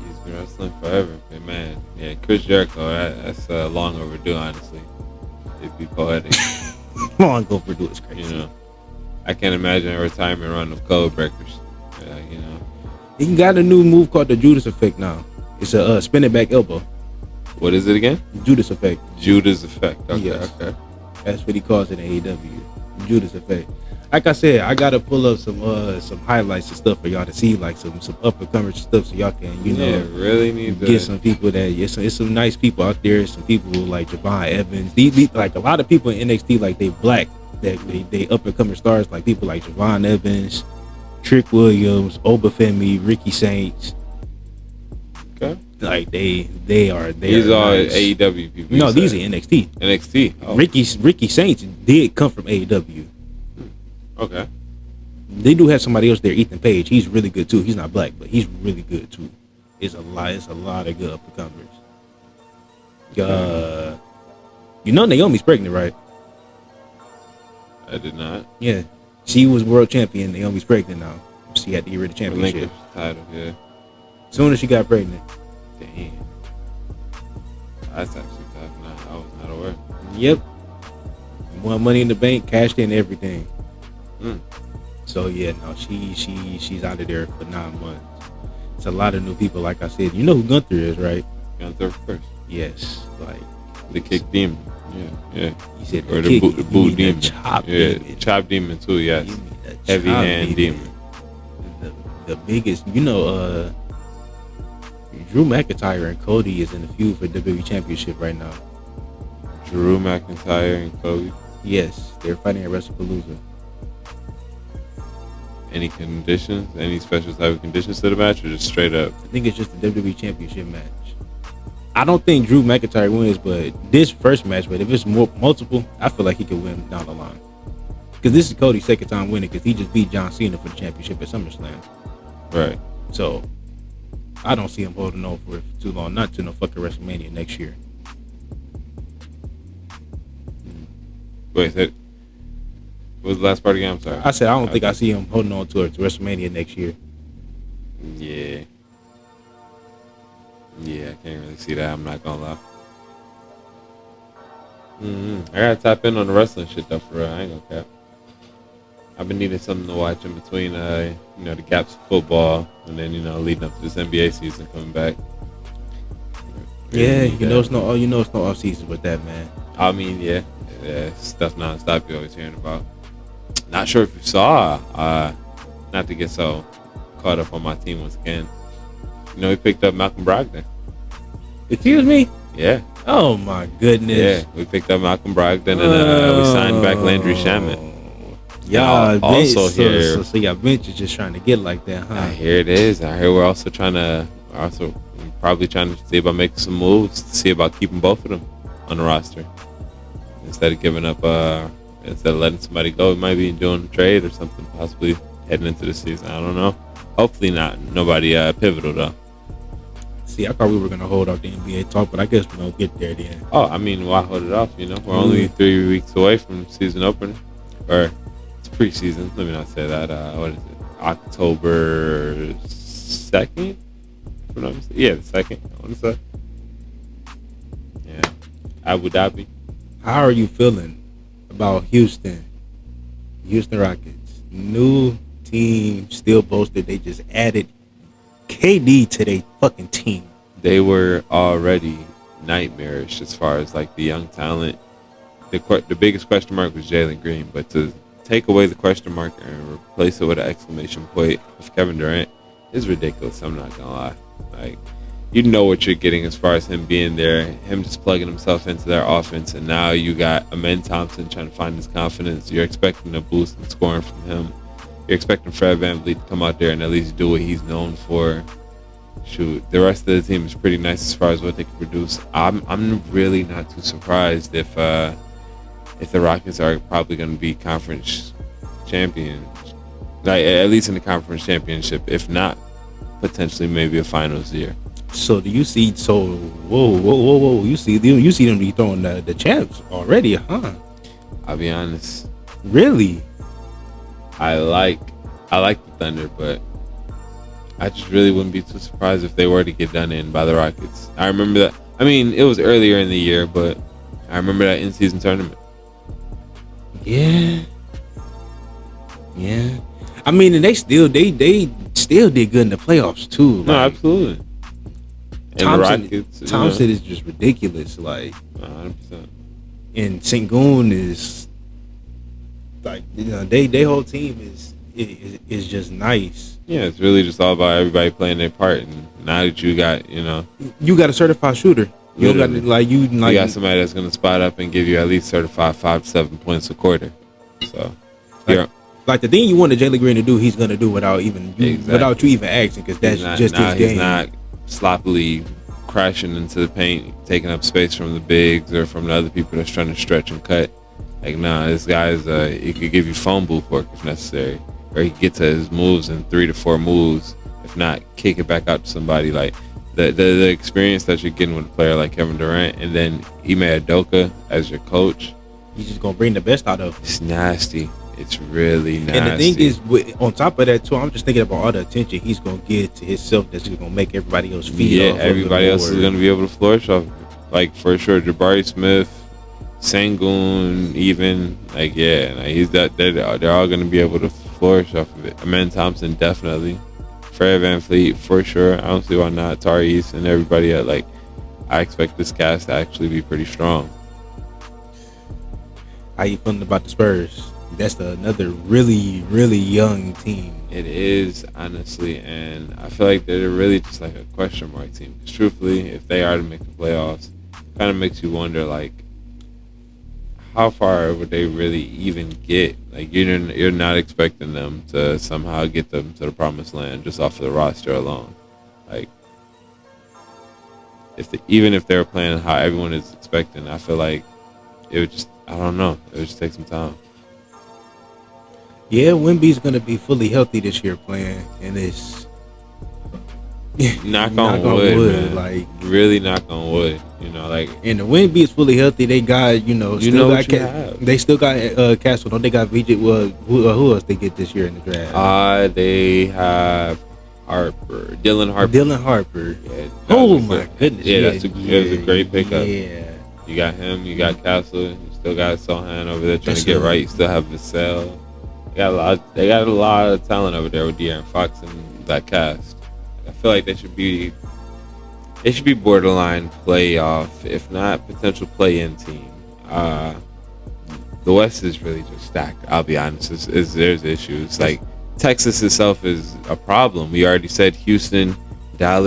He's been wrestling forever. But man, yeah, Chris Jericho. That's long overdue, honestly. It'd be poetic.
Long overdue is crazy.
I can't imagine a retirement run of code breakers.
He got a new move called the Judas Effect now. It's a spinning back elbow.
What is it again?
Judas Effect.
Judas Effect. Okay,
Yes.
okay.
That's what he calls it in AEW. Judas Effect. Like I said, I gotta pull up some highlights and stuff for y'all to see, like some up and coming stuff, so y'all can
really need to
get some people that it's some nice people out there. Some people like Javon Evans. These like a lot of people in NXT, like they black, that they up and coming stars, like people like Javon Evans, Trick Williams, Obafemi, Ricky Saints.
Okay.
Like they are.
These are
nice.
AEW people.
No, these are NXT.
NXT. Oh.
Ricky Saints did come from AEW.
Okay.
They do have somebody else there, Ethan Page. He's really good too. He's not black, but he's really good too. It's a lot of good up and comers. Naomi's pregnant, right?
I did not.
Yeah. She was world champion. Naomi's pregnant now. She had to get rid of the championship.
Relinquished title, yeah.
As soon as she got pregnant.
Damn. That's actually tough. Nah, I was not aware.
Yep. Won Money in the Bank, cashed in everything. So yeah, no, she's out of there for 9 months. It's a lot of new people, like I said. You know who Gunther is, right?
Gunther first.
Yes. Like
the kick demon. Yeah.
You said
or
the
boot demon.
Chop
demon. Chop demon too, yes. Heavy hand demon.
The biggest, Drew McIntyre and Cody is in the feud for WWE Championship right now.
Drew McIntyre and Cody.
Yes, they're fighting at WrestlePalooza.
Any conditions? Any special type of conditions to the match, or just straight up?
I think it's just the WWE Championship match. I don't think Drew McIntyre wins, but this first match, but if it's multiple, I feel like he could win down the line. Because this is Cody's second time winning, because he just beat John Cena for the championship at SummerSlam.
Right.
So, I don't see him holding on for too long, not to no fucking WrestleMania next year.
Wait, what was the last part again? I'm sorry.
I said I don't think I see him holding on to WrestleMania next year.
Yeah. Yeah, I can't really see that. I'm not gonna lie. I gotta tap in on the wrestling shit though, for real. I ain't gonna cap. I've been needing something to watch in between, the gaps of football, and then leading up to this NBA season coming back.
Yeah, it's no off season with that, man.
I mean, yeah, stuff nonstop you're always hearing about. Not sure if you saw, not to get so caught up on my team once again. We picked up Malcolm Brogdon.
Excuse me?
Yeah.
Oh my goodness.
Yeah, we picked up Malcolm Brogdon, and we signed back Landry Shaman.
Y'all
also here.
So y'all bench is just trying to get like that, huh?
I hear it is. I hear we're also probably trying to see about making some moves to see about keeping both of them on the roster. Instead of giving up, instead of letting somebody go, we might be doing a trade or something, possibly heading into the season. I don't know. Hopefully not. Nobody pivotal though.
See, I thought we were gonna hold off the NBA talk, but I guess we don't get there then.
Oh, I mean, why hold it off? We're only 3 weeks away from the season opener, or it's preseason. Let me not say that. What is it? October 2nd? Yeah, the 2nd. I want to say. Yeah, Abu Dhabi.
How are you feeling about Houston Rockets? New team, still boasted. They just added KD to their fucking team.
They were already nightmarish as far as like the young talent. The biggest question mark was Jalen Green, but to take away the question mark and replace it with an exclamation point of Kevin Durant is ridiculous. I'm not gonna lie. Like, you know what you're getting as far as him being there, him just plugging himself into their offense, and now you got Amen Thompson trying to find his confidence. You're expecting a boost in scoring from him. You're expecting Fred VanVleet to come out there and at least do what he's known for. Shoot, the rest of the team is pretty nice as far as what they can produce. I'm really not too surprised if the Rockets are probably going to be conference champions, like at least in the conference championship. If not, potentially maybe a finals year.
So do you see? So whoa! You see them be throwing the champs already, huh?
I'll be honest.
Really?
I like the Thunder, but I just really wouldn't be too surprised if they were to get done in by the Rockets. I remember that. I mean, it was earlier in the year, but I remember that in-season tournament.
Yeah. I mean, and they still did good in the playoffs too.
No, absolutely. And
Thompson,
the Rockets,
Thompson is just ridiculous. Like,
100%.
And Sengun is like, they whole team is just nice.
Yeah, it's really just all about everybody playing their part. And now that you got,
you got a certified shooter. You got you
got somebody that's gonna spot up and give you at least certified 5 to 7 points a quarter. So,
like the thing you wanted Jalen Green to do, he's gonna do without you even asking, because that's his game.
He's not sloppily crashing into the paint, taking up space from the bigs or from the other people that's trying to stretch and cut. Like, this guy's he could give you phone booth work if necessary, or he could get to his moves in 3 to 4 moves. If not, kick it back out to somebody. Like the experience that you're getting with a player like Kevin Durant, and then Ime Udoka as your coach.
He's just gonna bring the best out of him.
It's nasty. It's really nasty.
And the thing is, on top of that too, I'm just thinking about all the attention he's gonna get to himself. That's just gonna make everybody else feel.
Yeah, everybody else is gonna be able to flourish off of it. Like, for sure, Jabari Smith, Sengun, even they're all gonna be able to flourish off of it. Amen Thompson, definitely. Fred VanVleet, for sure. I don't see why not. Tyrese and everybody I expect this cast to actually be pretty strong.
How you feeling about the Spurs? That's another really, really young team.
It is, honestly, and I feel like they're really just like a question mark team. Because truthfully, if they are to make the playoffs, it kind of makes you wonder, like, how far would they really even get? Like you're not expecting them to somehow get them to the promised land just off of the roster alone. Like even if they're playing how everyone is expecting, I feel like it would just, I don't know, it would just take some time.
Yeah, Wemby's gonna be fully healthy this year playing, and it's
knock on wood, man.
Like
really knock on wood. You know, like,
and the Wemby is fully healthy. They got they still got Castle. Don't they got VJ? Who else they get this year in the draft?
They have Harper, Dylan Harper. Yeah,
oh my goodness.
Yeah, it was a great pickup.
Yeah.
You got him. You got Castle. You still got Sohan over there trying to get right. You still have Vassell. They got a lot of talent over there with De'Aaron Fox and that cast. I feel like they should be borderline playoff, if not potential play-in team. The West is really just stacked. I'll be honest. There's issues. Like Texas itself is a problem. We already said Houston, San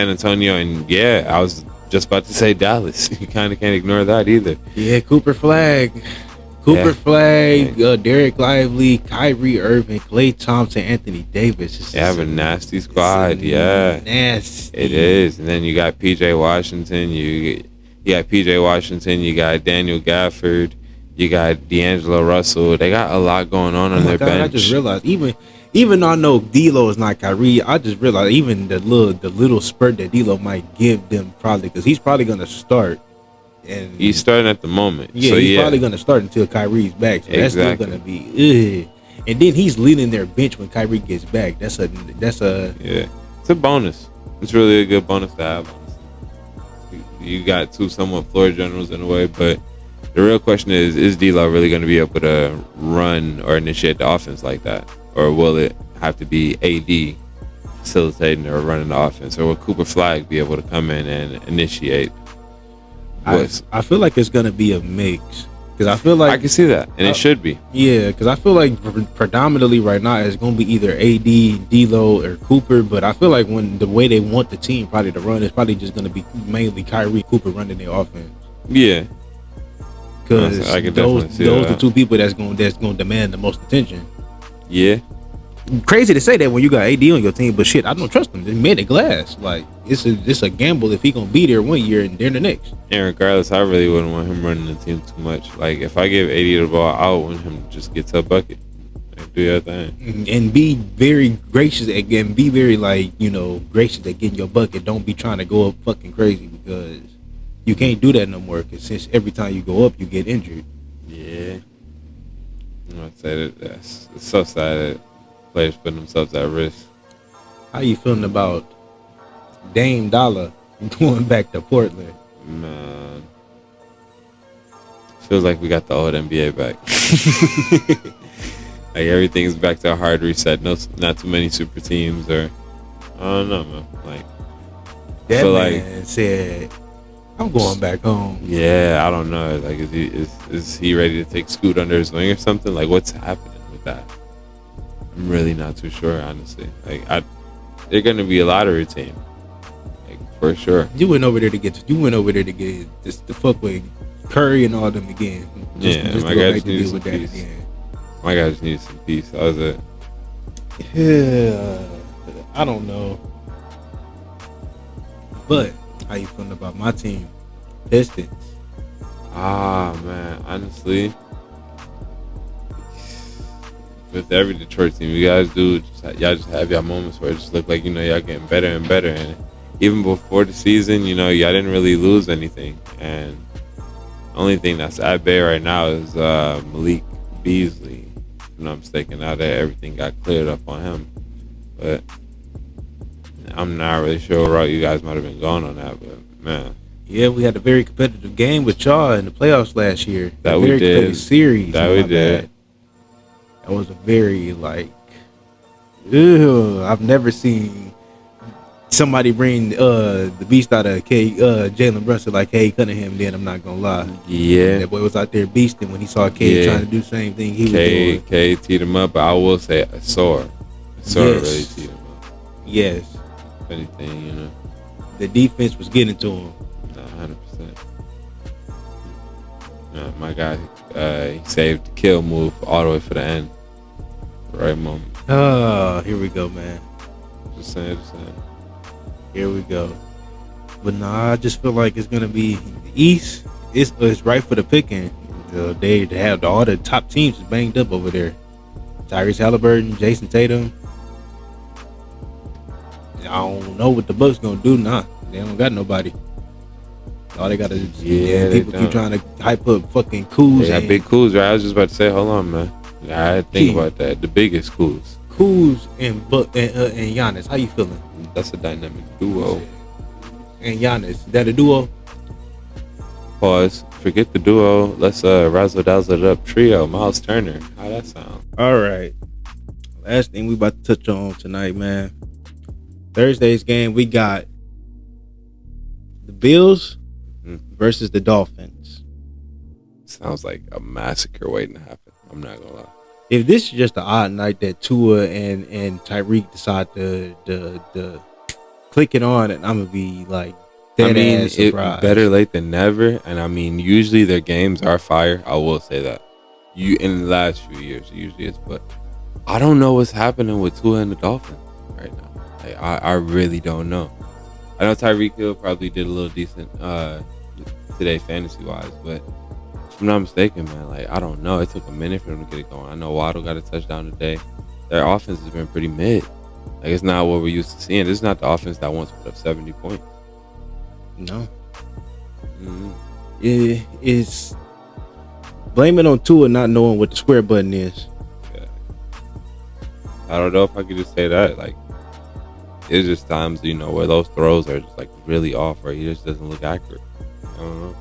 Antonio, and yeah, I was just about to say Dallas. You kind of can't ignore that either.
Yeah, Cooper Flag, Derek Lively, Kyrie Irving, Klay Thompson, Anthony Davis.
They have a nasty squad. Yeah,
nasty.
It is. And then you got PJ Washington. You got PJ Washington. You got Daniel Gafford. You got D'Angelo Russell. They got a lot going on their bench.
I just realized, even though I know D'Lo is not Kyrie, I just realized even the little spurt that D'Lo might give them, probably because he's probably gonna start. And
he's starting at the moment.
Yeah,
so
he's probably gonna start until Kyrie's back. So that's still gonna be. And then he's leading their bench when Kyrie gets back. That's a
yeah. It's a bonus. It's really a good bonus to have. Honestly. You got two somewhat floor generals in a way, but the real question is D'Lo really going to be able to run or initiate the offense like that, or will it have to be AD facilitating or running the offense, or will Cooper Flag be able to come in and initiate?
I feel like it's gonna be a mix, because I feel like
I can see that, and it should be.
Yeah, because I feel like predominantly right now it's gonna be either AD, D'Lo, or Cooper. But I feel like when the way they want the team probably to run, it's probably just gonna be mainly Kyrie, Cooper running their offense.
Yeah,
because those are the two people that's gonna demand the most attention.
Yeah.
Crazy to say that when you got AD on your team, but shit, I don't trust them. They made of glass. Like it's a gamble if he gonna be there one year and then the next.
And regardless, I really wouldn't want him running the team too much. Like if I give AD the ball, I would want him to just get to a bucket, like, do your thing,
and be very gracious and be very gracious at getting your bucket. Don't be trying to go up fucking crazy, because you can't do that no more. Because since every time you go up, you get injured.
Yeah, I'm gonna say that's it's so sad that players putting themselves at risk.
How you feeling about Dame Dollar going back to Portland?
Man, feels like we got the old NBA back. Like everything's back to a hard reset. Not too many super teams, or I don't know, man. Like
that man said, "I'm going back home."
Yeah, I don't know. Like, is he ready to take Scoot under his wing or something? Like, what's happening with that? I'm really not too sure, honestly. Like, they're going to be a lottery team, like for sure.
You went over there to get just to fuck with Curry and all them again.
My guy just needed some peace. My guy just needed some peace. That was it.
Yeah, I don't know. But how you feeling about my team, Pistons?
Man, honestly, with every Detroit team, you guys y'all just have y'all moments where it just look like, y'all getting better and better. And even before the season, y'all didn't really lose anything. And the only thing that's at bay right now is Malik Beasley. If I'm not mistaken, now that everything got cleared up on him. But I'm not really sure what route you guys might have been going on that, but man.
Yeah, we had a very competitive game with y'all in the playoffs last year.
That we did.
Series.
That we did.
That was a very I've never seen somebody bring the beast out of Jalen Brunson like Cade Cunningham. Then I'm not gonna lie.
Yeah,
that boy was out there beasting when he saw Cade trying to do the same thing he was doing.
Cade teed him up, but I will say Asor really teed him up.
Yes.
If anything,
the defense was getting to him.
100%. My guy, he saved the kill move all the way for the end. Right moment.
Oh, here we go, man.
Just saying.
Here we go. But nah, I just feel like it's gonna be the East. It's right for the picking. They have all the top teams banged up over there. Tyrese Halliburton, Jason Tatum. I don't know what the Bucks gonna do. Nah, they don't got nobody. All they got is people keep trying to hype up fucking Kuz.
They got big Kuz, right? I was just about to say, hold on, man. I had to think about that. The biggest Kuz.
Kuz and Giannis. How you feeling?
That's a dynamic duo.
And Giannis, is that a duo?
Pause. Forget the duo. Let's razzle dazzle it up. Trio. Miles Turner. How that sound?
All right. Last thing we about to touch on tonight, man. Thursday's game, we got the Bills versus the Dolphins.
Sounds like a massacre waiting to happen. I'm not gonna lie.
If this is just an odd night that Tua and Tyreek decide to click it on, and I'm gonna be like,
better late than never. And I mean, usually their games are fire. I will say that. In the last few years, usually it's. But I don't know what's happening with Tua and the Dolphins right now. Like, I really don't know. I know Tyreek Hill probably did a little decent today fantasy wise, but if I'm not mistaken, man, like I don't know. It took a minute for them to get it going. I know Waddle got a touchdown today. Their offense has been pretty mid. Like it's not what we're used to seeing. This is not the offense that once put up 70 points.
No. It's blame it on Tua not knowing what the square button is.
Yeah. I don't know if I could just say that. Like, it's just times, where those throws are just like really off, or he just doesn't look accurate. I don't know.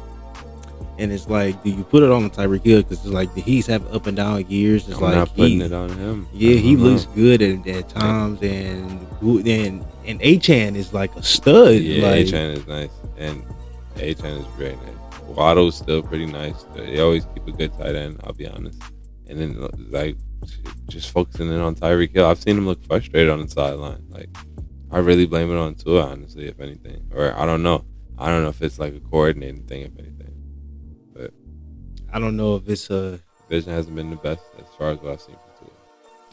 And it's like, do you put it on Tyreek Hill? Because it's like he's having up and down years. It's
I'm not putting it on him.
Yeah, he looks good at times, and Achane is like a stud.
Yeah,
like,
Achane is nice, and Achane is very nice. Waddle's still pretty nice. They always keep a good tight end, I'll be honest. And then like just focusing in on Tyreek Hill, I've seen him look frustrated on the sideline. Like I really blame it on Tua, honestly, if anything. Or I don't know. I don't know if it's like a coordinating thing, if anything. But
I don't know if it's
vision hasn't been the best as far as what I've seen from Tua.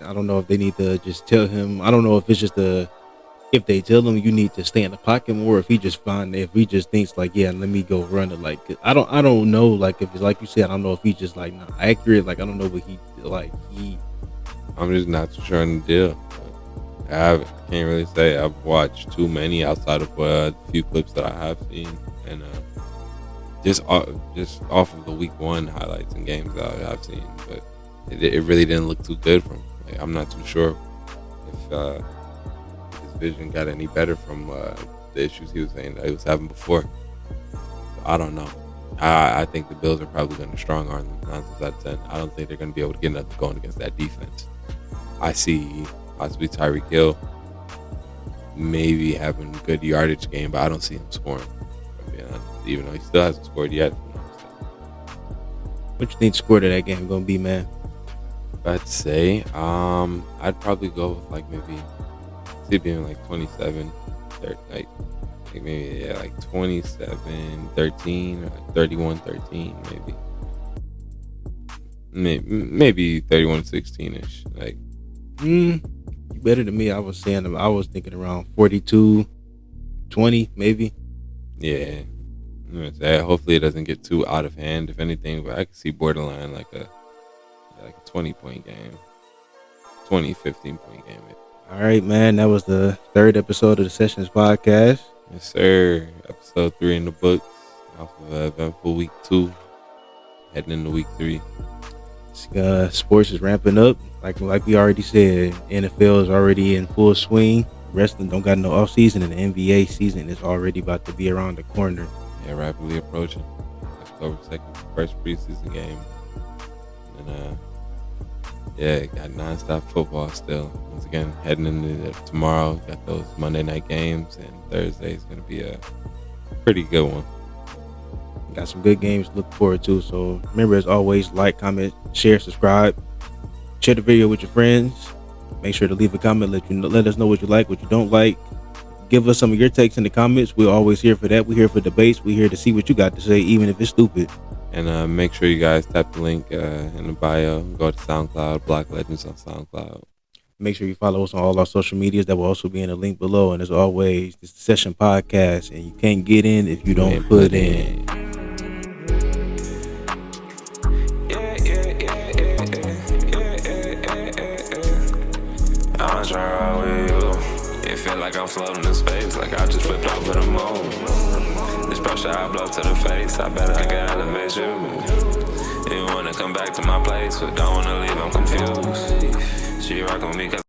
I don't know if they need to just tell him. I don't know if it's just if they tell him you need to stay in the pocket more, if he just thinks like, yeah, let me go run it. Like I don't know. Like if it's like you said, I don't know if he's just like not accurate. Like I don't know what
I'm just not too sure on the deal. I can't really say I've watched too many outside of a few clips that I have seen, and just off of the week 1 highlights and games that I've seen, but it really didn't look too good from him. Like, I'm not too sure if his vision got any better from the issues he was saying that he was having before. So I don't know. I think the Bills are probably going to strong arm them 9 times out of 10. I don't think they're going to be able to get nothing going against that defense. I see possibly Tyreek Hill maybe having a good yardage game, but I don't see him scoring. Even though he still hasn't scored yet.
What you think the score of that game gonna be, man?
I'd say I'd probably go with like maybe see it being like 27, like maybe like 27-13 or like 31-13 maybe 31-16ish. Like
you better than me. I was thinking around 42-20 maybe.
Yeah. Hopefully it doesn't get too out of hand, if anything, but I could see borderline like a 20-point game, 15-point game.
All right, man. That was the 3rd episode of the Sessions Podcast.
Yes, sir. Episode 3 in the books. Off of eventful week 2, heading into week 3.
Sports is ramping up, like we already said. NFL is already in full swing. Wrestling don't got no off season, and the NBA season is already about to be around the corner.
Yeah, rapidly approaching. October 2nd, first preseason game. And got nonstop football still. Once again, heading into tomorrow, got those Monday night games, and Thursday is going to be a pretty good one.
Got some good games to look forward to. So remember, as always, like, comment, share, subscribe. Share the video with your friends. Make sure to leave a comment. Let us know what you like, what you don't like. Give us some of your takes in the comments. We're always here for that. We're here for debates. We're here to see what you got to say, even if it's stupid.
And make sure you guys tap the link in the bio. Go to SoundCloud, Black Legends on SoundCloud.
Make sure you follow us on all our social medias. That will also be in the link below. And as always, this is the Session Podcast, and you can't get in if you don't put in.
I'm trying with you. It feel like I'm floating in space, like I just flipped over the moon. This pressure I blow to the face, I bet I can elevate you. You wanna come back to my place, but don't wanna leave, I'm confused. She rockin' with me 'cause